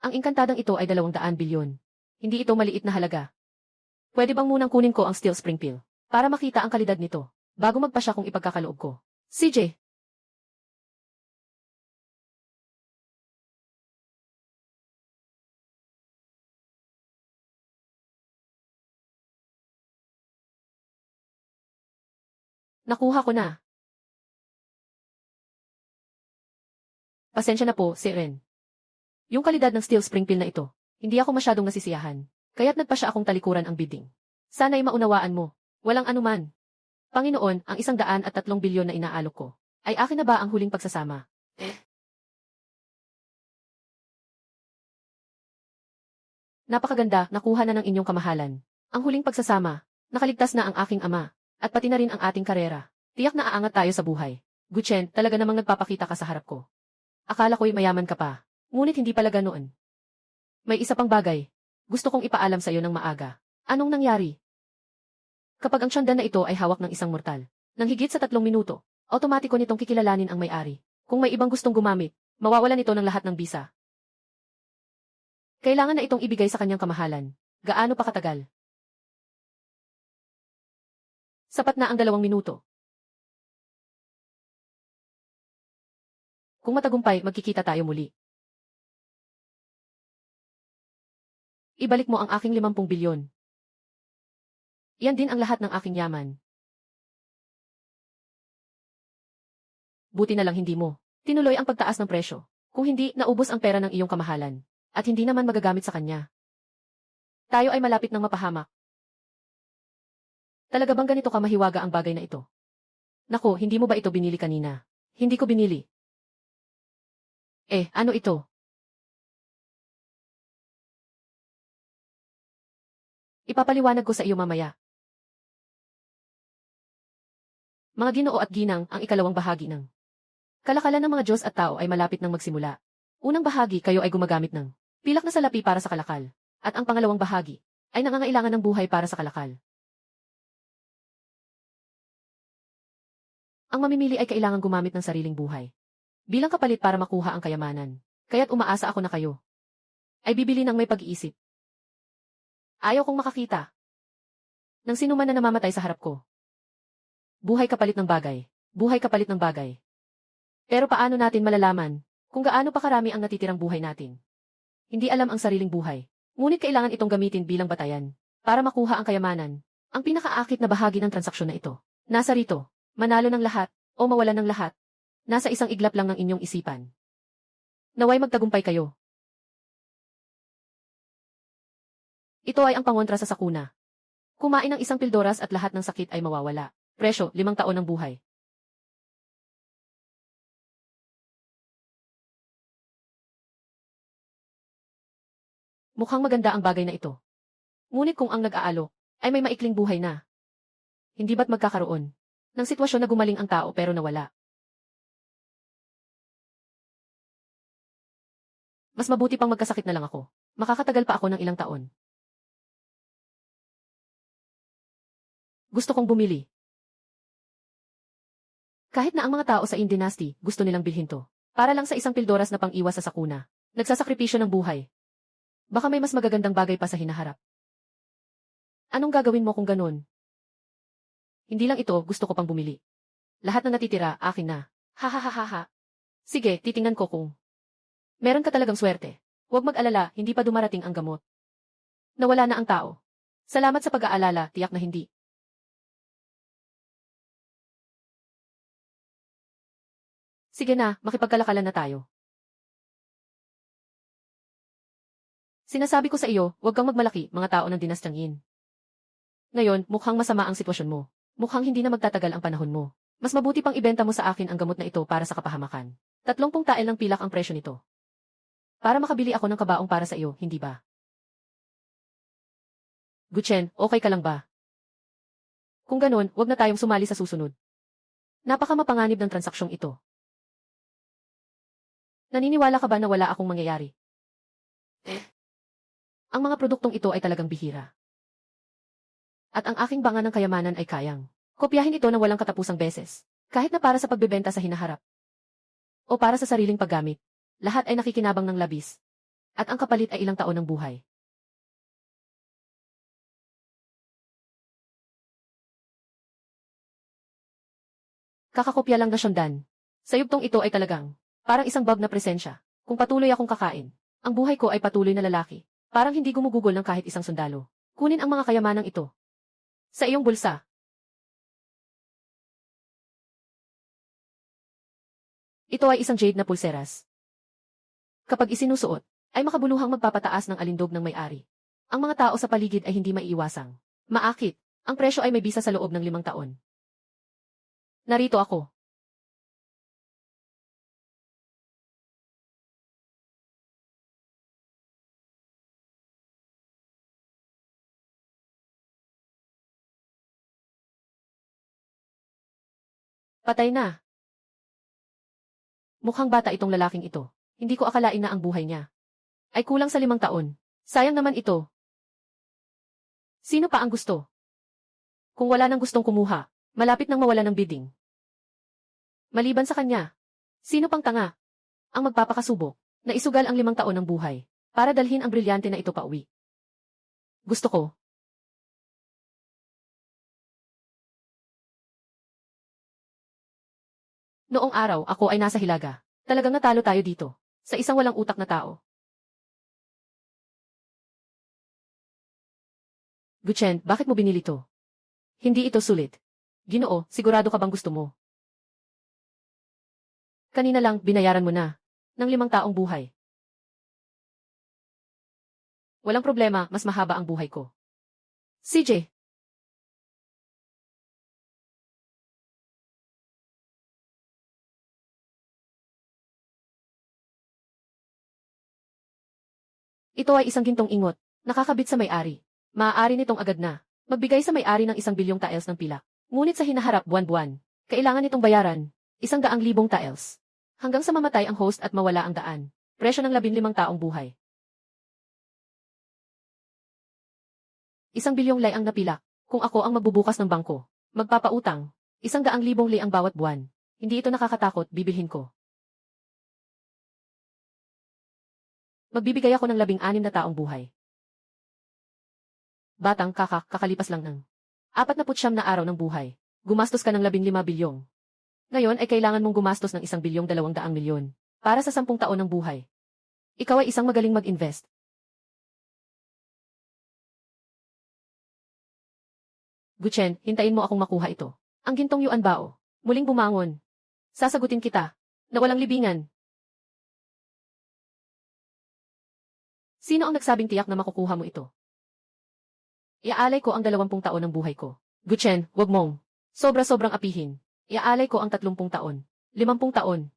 S1: Ang engkantadang ito ay 200 bilyon. Hindi ito maliit na halaga. Pwede bang munang kunin ko ang Steel Spring Pill para makita ang kalidad nito, bago magpasya kung ipagkakaloob ko? CJ. Nakuha ko na. Pasensya na po, si Ren. Yung kalidad ng Steel Spring Pill na ito, hindi ako masyadong nasisiyahan, kaya't nagpasya akong talikuran ang bidding. Sana'y maunawaan mo. Walang anuman. Panginoon, ang 103 bilyon na inaalok ko, ay akin na ba ang huling pagsasama? Napakaganda, nakuha na ng inyong kamahalan. Ang huling pagsasama, nakaligtas na ang aking ama, at pati na rin ang ating karera. Tiyak na aangat tayo sa buhay. Guchen, talaga namang nagpapakita ka sa harap ko. Akala ko'y mayaman ka pa, ngunit hindi pala ganoon. May isa pang bagay. Gusto kong ipaalam sa iyo ng maaga. Anong nangyari? Kapag ang Chondan na ito ay hawak ng isang mortal, nang higit sa 3 minuto, automatiko nitong kikilalanin ang may-ari. Kung may ibang gustong gumamit, mawawalan ito ng lahat ng bisa. Kailangan na itong ibigay sa kanyang kamahalan. Gaano pa katagal? Sapat na ang 2 minuto. Kung matagumpay, magkikita tayo muli. Ibalik mo ang aking 50 bilyon. Yan din ang lahat ng aking yaman. Buti na lang hindi mo tinuloy ang pagtaas ng presyo. Kung hindi, naubos ang pera ng iyong kamahalan. At hindi naman magagamit sa kanya. Tayo ay malapit ng mapahamak. Talaga bang ganito ka mahiwaga ang bagay na ito? Naku, hindi mo ba ito binili kanina? Hindi ko binili. Ano ito? Ipapaliwanag ko sa iyo mamaya. Mga ginoo at ginang, ang ikalawang bahagi ng kalakalan ng mga Diyos at tao ay malapit ng magsimula. Unang bahagi, kayo ay gumagamit ng pilak na salapi para sa kalakal. At ang pangalawang bahagi ay nangangailangan ng buhay para sa kalakal. Ang mamimili ay kailangan gumamit ng sariling buhay bilang kapalit para makuha ang kayamanan. Kaya't umaasa ako na kayo ay bibili ng may pag-iisip. Ayaw kong makakita ng sinuman na namamatay sa harap ko. Buhay kapalit ng bagay. Buhay kapalit ng bagay. Pero paano natin malalaman kung gaano pa karami ang natitirang buhay natin? Hindi alam ang sariling buhay. Ngunit kailangan itong gamitin bilang batayan para makuha ang kayamanan. Ang pinakaakit na bahagi ng transaksyon na ito. Nasa rito, manalo ng lahat o mawalan ng lahat. Nasa isang iglap lang ng inyong isipan. Naway magtagumpay kayo. Ito ay ang pangontra sa sakuna. Kumain ng 1 pildoras at lahat ng sakit ay mawawala. Presyo, 5 taon ng buhay. Mukhang maganda ang bagay na ito. Ngunit kung ang nag-aalok ay may maikling buhay na, hindi ba't magkakaroon ng sitwasyon na gumaling ang tao pero nawala? Mas mabuti pang magkasakit na lang ako. Makakatagal pa ako ng ilang taon. Gusto kong bumili. Kahit na ang mga tao sa Qin Dynasty gusto nilang bilhin to. Para lang sa 1 pildoras na pang-iwas sa sakuna. Nagsasakripisyo ng buhay. Baka may mas magagandang bagay pa sa hinaharap. Anong gagawin mo kung ganun? Hindi lang ito, gusto ko pang bumili. Lahat na natitira, akin na. Ha ha ha ha ha. Sige, titingnan ko kung meron ka talagang swerte. Huwag mag-alala, hindi pa dumarating ang gamot. Nawala na ang tao. Salamat sa pag-aalala, tiyak na hindi. Sige na, makipagkalakalan na tayo. Sinasabi ko sa iyo, huwag kang magmalaki, mga tao ng Dinastyang Qin. Ngayon, mukhang masama ang sitwasyon mo. Mukhang hindi na magtatagal ang panahon mo. Mas mabuti pang ibenta mo sa akin ang gamot na ito para sa kapahamakan. 30 tael ng pilak ang presyo nito. Para makabili ako ng kabaong para sa iyo, hindi ba? Guchen, okay ka lang ba? Kung ganun, huwag na tayong sumali sa susunod. Napakamapanganib ng transaksyong ito. Naniniwala ka ba na wala akong mangyayari? Ang mga produktong ito ay talagang bihira. At ang aking banga ng kayamanan ay kayang kopyahin ito ng walang katapusang beses. Kahit na para sa pagbebenta sa hinaharap. O para sa sariling paggamit. Lahat ay nakikinabang ng labis. At ang kapalit ay ilang taon ng buhay. Kakakopya lang na Shondan. Sa yugtong ito ay talagang parang isang bab na presensya. Kung patuloy akong kakain, ang buhay ko ay patuloy na lalaki. Parang hindi gumugugol ng kahit isang sundalo. Kunin ang mga kayamanang ito. Sa iyong bulsa. Ito ay isang jade na pulseras. Kapag isinusuot, ay makabuluhang magpapataas ng alindog ng may-ari. Ang mga tao sa paligid ay hindi maiiwasang maakit. Ang presyo ay may bisa sa loob ng 5 taon. Narito ako. Patay na. Mukhang bata itong lalaking ito. Hindi ko akalain na ang buhay niya ay kulang sa 5 taon. Sayang naman ito. Sino pa ang gusto? Kung wala nang gustong kumuha, malapit nang mawala ng bidding. Maliban sa kanya, sino pang tanga ang magpapakasubok na isugal ang 5 taon ng buhay para dalhin ang brilyante na ito pauwi. Gusto ko. Noong araw, ako ay nasa Hilaga. Talagang natalo tayo dito. Sa isang walang utak na tao. Guchen, bakit mo binili to? Hindi ito sulit. Ginoo, sigurado ka bang gusto mo? Kanina lang, binayaran mo na. Ng 5 taong buhay. Walang problema, mas mahaba ang buhay ko. CJ. Ito ay isang gintong ingot. Nakakabit sa may-ari. Maaari nitong agad na magbigay sa may-ari ng 1 bilyong taels ng pilak. Ngunit sa hinaharap buwan-buwan, kailangan nitong bayaran 100,000 taels. Hanggang sa mamatay ang host at mawala ang daan. Presyo ng 15 taong buhay. 1 bilyong lei ang napilak. Kung ako ang magbubukas ng bangko, magpapautang, 100,000 lei ang bawat buwan. Hindi ito nakakatakot, bibilhin ko. Magbibigay ako ng 16 na taong buhay. Batang kakak, kakalipas lang ng 49 na araw ng buhay. Gumastos ka ng 15 bilyong. Ngayon ay kailangan mong gumastos ng 1,200,000,000 para sa 10 taon ng buhay. Ikaw ay isang magaling mag-invest. Guchen, hintayin mo akong makuha ito. Ang gintong yuan bao. Muling bumangon. Sasagutin kita. Na walang libingan. Sino ang nagsabing tiyak na makukuha mo ito? Iaalay ko ang 20 taon ng buhay ko. Guchen, wag mong. Sobra-sobrang apihin. Iaalay ko ang 30 taon. 50 taon.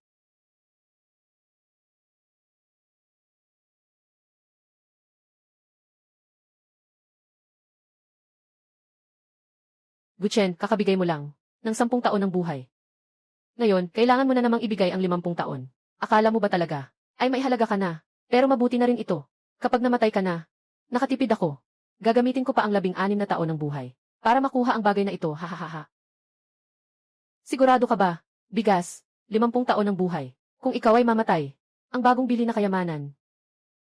S1: Guchen, kakabigay mo lang. Ng 10 taon ng buhay. Ngayon, kailangan mo na namang ibigay ang 50 taon. Akala mo ba talaga? Ay may halaga ka na. Pero mabuti na rin ito. Kapag namatay ka na, nakatipid ako. Gagamitin ko pa ang 16 na taon ng buhay. Para makuha ang bagay na ito, hahaha. Sigurado ka ba? Bigas, 50 taon ng buhay. Kung ikaw ay mamatay, ang bagong bili na kayamanan.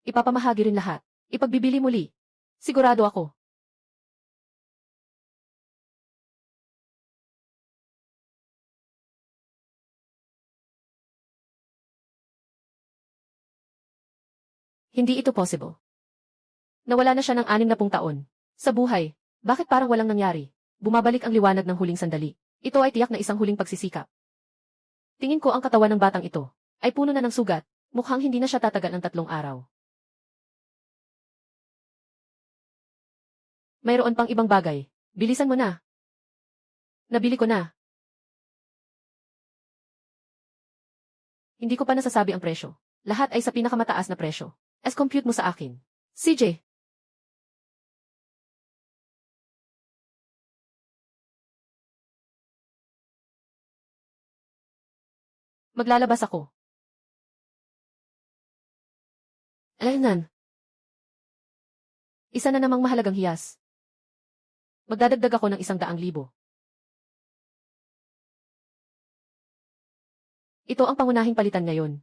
S1: Ipapamahagi rin lahat. Ipagbibili muli. Sigurado ako. Hindi ito possible. Nawala na siya ng 60 taon. Sa buhay, bakit parang walang nangyari? Bumabalik ang liwanag ng huling sandali. Ito ay tiyak na isang huling pagsisikap. Tingin ko ang katawan ng batang ito ay puno na ng sugat. Mukhang hindi na siya tatagal ng 3 araw. Mayroon pang ibang bagay. Bilisan mo na. Nabili ko na. Hindi ko pa nasasabi ang presyo. Lahat ay sa pinakamataas na presyo. Compute mo sa akin. CJ. Maglalabas ako. Alaynan. Isa na namang mahalagang hiyas. Magdadagdag ako ng 100,000. Ito ang pangunahing palitan ngayon.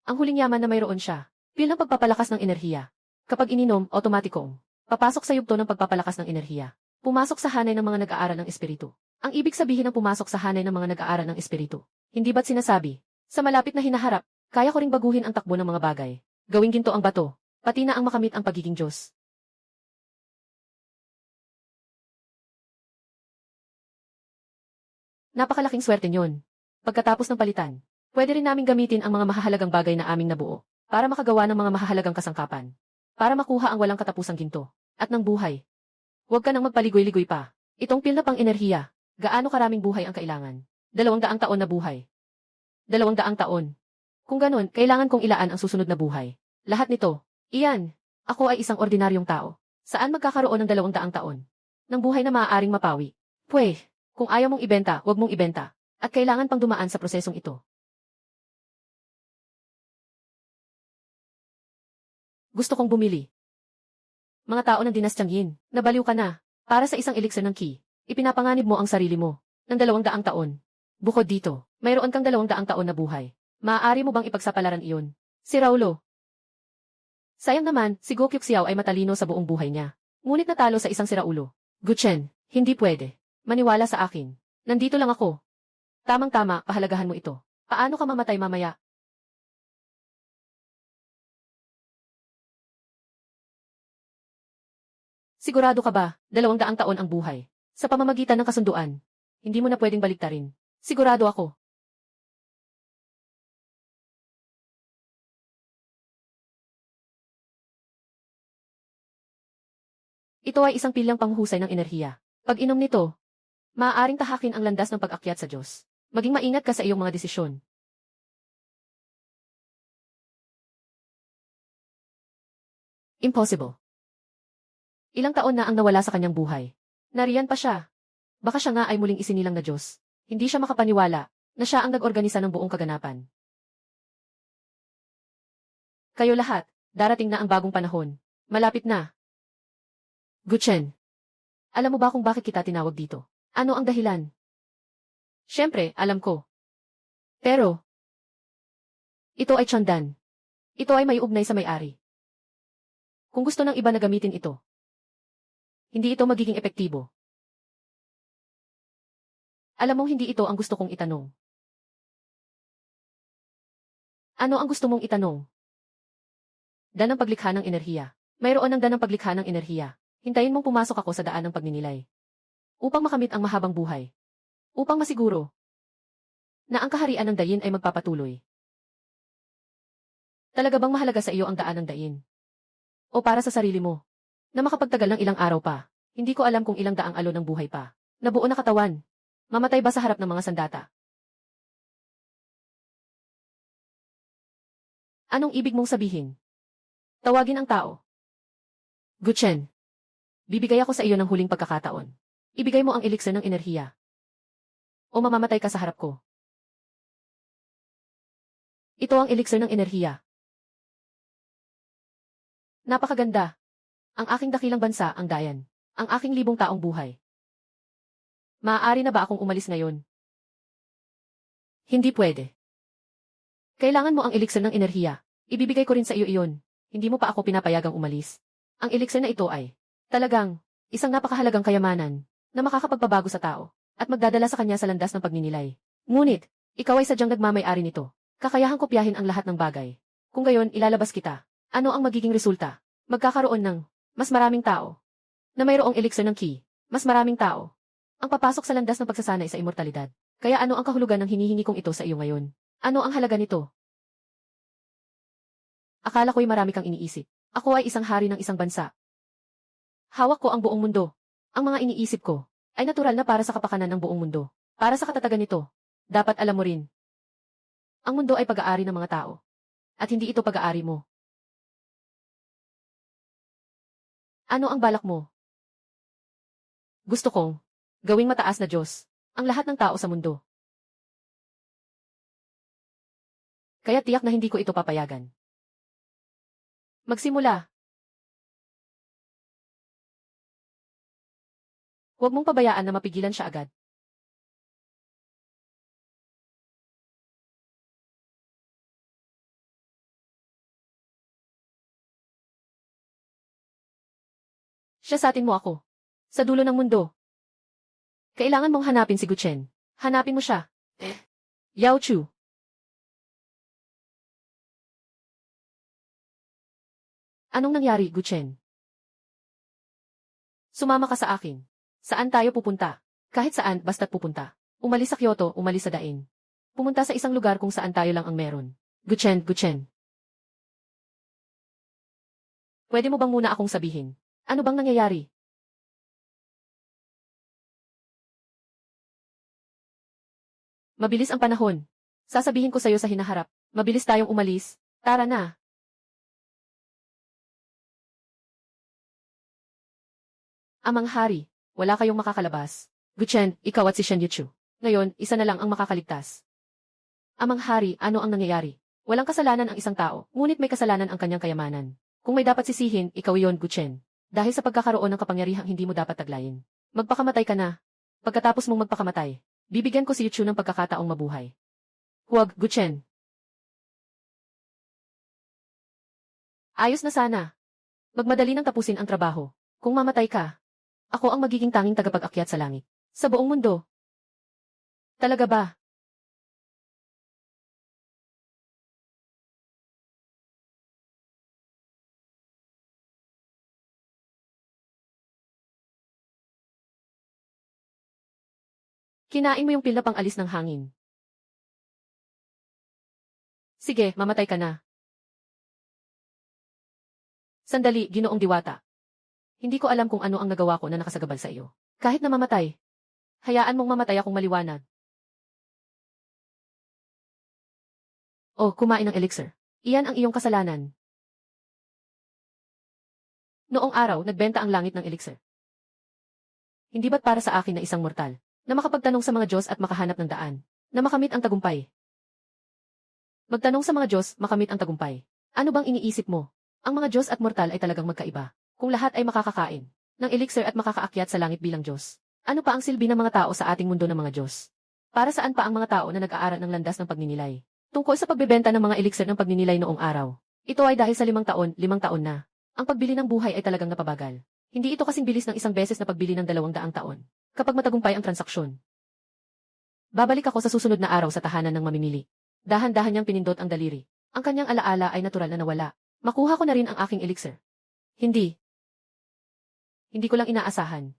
S1: Ang huling yaman na mayroon siya. Bilang pagpapalakas ng enerhiya. Kapag ininom, automatikong papasok sa yugto ng pagpapalakas ng enerhiya. Pumasok sa hanay ng mga nag-aaral ng espiritu. Ang ibig sabihin ng pumasok sa hanay ng mga nag-aaral ng espiritu. Hindi ba't sinasabi? Sa malapit na hinaharap, kaya ko ring baguhin ang takbo ng mga bagay. Gawing ginto ang bato, pati na ang makamit ang pagiging Diyos. Napakalaking swerte nyon. Pagkatapos ng palitan, pwede rin naming gamitin ang mga mahahalagang bagay na aming nabuo para makagawa ng mga mahahalagang kasangkapan. Para makuha ang walang katapusang ginto at ng buhay. Huwag ka nang magpaligoy-ligoy pa. Itong pil na pang enerhiya. Gaano karaming buhay ang kailangan? 200 taon na buhay. 200 taon. Kung ganun, kailangan kong ilaan ang susunod na buhay. Lahat nito. Iyan. Ako ay isang ordinaryong tao. Saan magkakaroon ng 200 taon? Ng buhay na maaaring mapawi. Pweh, kung ayaw mong ibenta, huwag mong ibenta. At kailangan pang dumaan sa prosesong ito. Gusto kong bumili. Mga tao ng dinastyang Yin, nabaliw ka na. Para sa isang elixir ng Qi, ipinapanganib mo ang sarili mo ng 200 taon. Bukod dito, mayroon kang 200 taon na buhay. Maaari mo bang ipagsapalaran iyon? Si Raulo. Sayang naman, si Go Kyuxiao ay matalino sa buong buhay niya. Ngunit natalo sa isang siraulo. Guchen, hindi pwede. Maniwala sa akin. Nandito lang ako. Tamang-tama, pahalagahan mo ito. Paano ka mamatay mamaya? Sigurado ka ba, 200 taon ang buhay? Sa pamamagitan ng kasunduan. Hindi mo na pwedeng baliktarin. Sigurado ako. Ito ay isang pilyang panghuhusay ng enerhiya. Pag inom nito, maaaring tahakin ang landas ng pag-akyat sa Diyos. Maging maingat ka sa iyong mga desisyon. Impossible. Ilang taon na ang nawala sa kanyang buhay. Nariyan pa siya. Baka siya nga ay muling isinilang na Diyos. Hindi siya makapaniwala na siya ang nag-organisa ng buong kaganapan. Kayo lahat, darating na ang bagong panahon. Malapit na. Guchen, alam mo ba kung bakit kita tinawag dito? Ano ang dahilan? Siyempre, alam ko. Pero, ito ay tsandan. Ito ay may ugnay sa may-ari. Kung gusto ng iba na gamitin ito, hindi ito magiging epektibo. Alam mong hindi ito ang gusto kong itanong. Ano ang gusto mong itanong? Danang paglikha ng enerhiya. Mayroon ng danang paglikha ng enerhiya. Hintayin mong pumasok ako sa daan ng pagninilay. Upang makamit ang mahabang buhay. Upang masiguro na ang kaharian ng dayin ay magpapatuloy. Talaga bang mahalaga sa iyo ang daan ng dayin? O para sa sarili mo? Na makapagtagal ng ilang araw pa. Hindi ko alam kung ilang daang alon ng buhay pa. Nabuo na katawan. Mamatay ba sa harap ng mga sandata? Anong ibig mong sabihin? Tawagin ang tao. Guchen. Bibigay ako sa iyo ng huling pagkakataon. Ibigay mo ang elixir ng enerhiya. O mamamatay ka sa harap ko. Ito ang elixir ng enerhiya. Napakaganda. Ang aking dakilang bansa, ang Dayan. Ang aking 1,000 taong buhay. Maaari na ba akong umalis ngayon? Hindi pwede. Kailangan mo ang elixir ng enerhiya. Ibibigay ko rin sa iyo iyon. Hindi mo pa ako pinapayagang umalis. Ang elixir na ito ay talagang isang napakahalagang kayamanan na makakapagpabago sa tao at magdadala sa kanya sa landas ng pagninilay. Ngunit, ikaw ay sadyang nagmamay-ari nito. Kakayahan kopyahin ang lahat ng bagay. Kung gayon, ilalabas kita. Ano ang magiging resulta? Magkakaroon ng mas maraming tao na mayroong elixir ng ki. Mas maraming tao ang papasok sa landas ng pagsasanay sa immortalidad. Kaya ano ang kahulugan ng hinihingi kong ito sa iyo ngayon? Ano ang halaga nito? Akala ko'y marami kang iniisip. Ako ay isang hari ng isang bansa. Hawak ko ang buong mundo. Ang mga iniisip ko ay natural na para sa kapakanan ng buong mundo. Para sa katatagan nito, dapat alam mo rin. Ang mundo ay pag-aari ng mga tao. At hindi ito pag-aari mo. Ano ang balak mo? Gusto kong gawing mataas na Diyos ang lahat ng tao sa mundo. Kaya tiyak na hindi ko ito papayagan. Magsimula. Huwag mong pabayaan na mapigilan siya agad. Siya sa atin mo ako. Sa dulo ng mundo. Kailangan mong hanapin si Guchen. Hanapin mo siya. Yao Chu. Anong nangyari, Guchen? Sumama ka sa akin. Saan tayo pupunta? Kahit saan, basta't pupunta. Umalis sa Kyoto, umalis sa Dain. Pumunta sa isang lugar kung saan tayo lang ang meron. Guchen, Guchen. Pwede mo bang muna akong sabihin? Ano bang nangyayari? Mabilis ang panahon. Sasabihin ko sa'yo sa hinaharap. Mabilis tayong umalis. Tara na. Amang hari, wala kayong makakalabas. Guchen, ikaw at si Shen Yuchu. Ngayon, isa na lang ang makakaligtas. Amang hari, ano ang nangyayari? Walang kasalanan ang isang tao, ngunit may kasalanan ang kanyang kayamanan. Kung may dapat sisihin, ikaw iyon, Guchen. Dahil sa pagkakaroon ng kapangyarihang hindi mo dapat taglayin. Magpakamatay ka na. Pagkatapos mong magpakamatay, bibigyan ko si Yuchu ng pagkakataong mabuhay. Huwag, Guchen. Ayos na sana. Magmadali nang tapusin ang trabaho. Kung mamatay ka, ako ang magiging tanging tagapag-akyat sa langit. Sa buong mundo. Talaga ba? Kinain mo yung pil na pang-alis ng hangin. Sige, mamatay ka na. Sandali, Ginoong Diwata. Hindi ko alam kung ano ang nagawa ko na nakasagabal sa iyo. Kahit na mamatay, hayaan mong mamatay akong maliwanag. O, kumain ng elixir. Iyan ang iyong kasalanan. Noong araw, nagbenta ang langit ng elixir. Hindi ba't para sa akin na isang mortal, na makapagtanong sa mga Diyos at makahanap ng daan, na makamit ang tagumpay? Magtanong sa mga Diyos, makamit ang tagumpay. Ano bang iniisip mo? Ang mga Diyos at mortal ay talagang magkaiba. Kung lahat ay makakakain ng elixir at makakaakyat sa langit bilang Diyos, ano pa ang silbi ng mga tao sa ating mundo ng mga Diyos? Para saan pa ang mga tao na nag-aaral ng landas ng pagninilay? Tungkol sa pagbebenta ng mga elixir ng pagninilay noong araw. Ito ay dahil sa 5 taon na. Ang pagbili ng buhay ay talagang napabagal. Hindi ito kasing bilis ng isang beses na pagbili ng 200 taon. Kapag matagumpay ang transaksyon. Babalik ako sa susunod na araw sa tahanan ng mamimili. Dahan-dahan niyang pinindot ang daliri. Ang kanyang alaala ay natural na nawala. Makuha ko na rin ang aking elixir. Hindi. Hindi ko lang inaasahan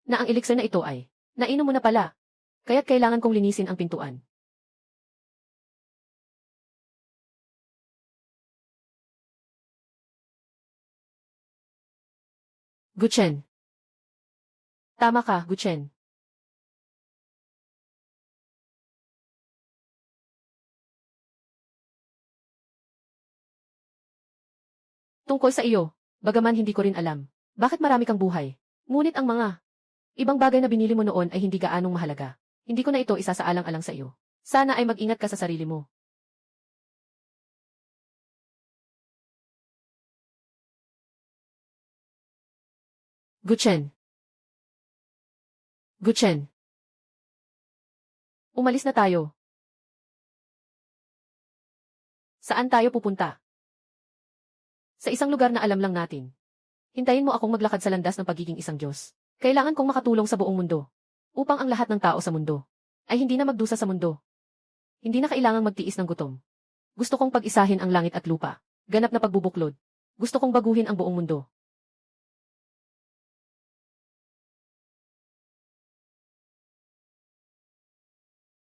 S1: na ang elixir na ito ay nainom mo na pala. Kaya't kailangan kong linisin ang pintuan. Guchen. Tama ka, Guchen. Tungkol sa iyo, bagaman hindi ko rin alam. Bakit marami kang buhay? Ngunit ang mga ibang bagay na binili mo noon ay hindi gaanong mahalaga. Hindi ko na ito isasaalang-alang sa iyo. Sana ay mag-ingat ka sa sarili mo. Guchen. Guchen. Umalis na tayo. Saan tayo pupunta? Sa isang lugar na alam lang natin. Hintayin mo akong maglakad sa landas ng pagiging isang Diyos. Kailangan kong makatulong sa buong mundo. Upang ang lahat ng tao sa mundo ay hindi na magdusa sa mundo. Hindi na kailangang magtiis ng gutom. Gusto kong pag-isahin ang langit at lupa. Ganap na pagbubuklod. Gusto kong baguhin ang buong mundo.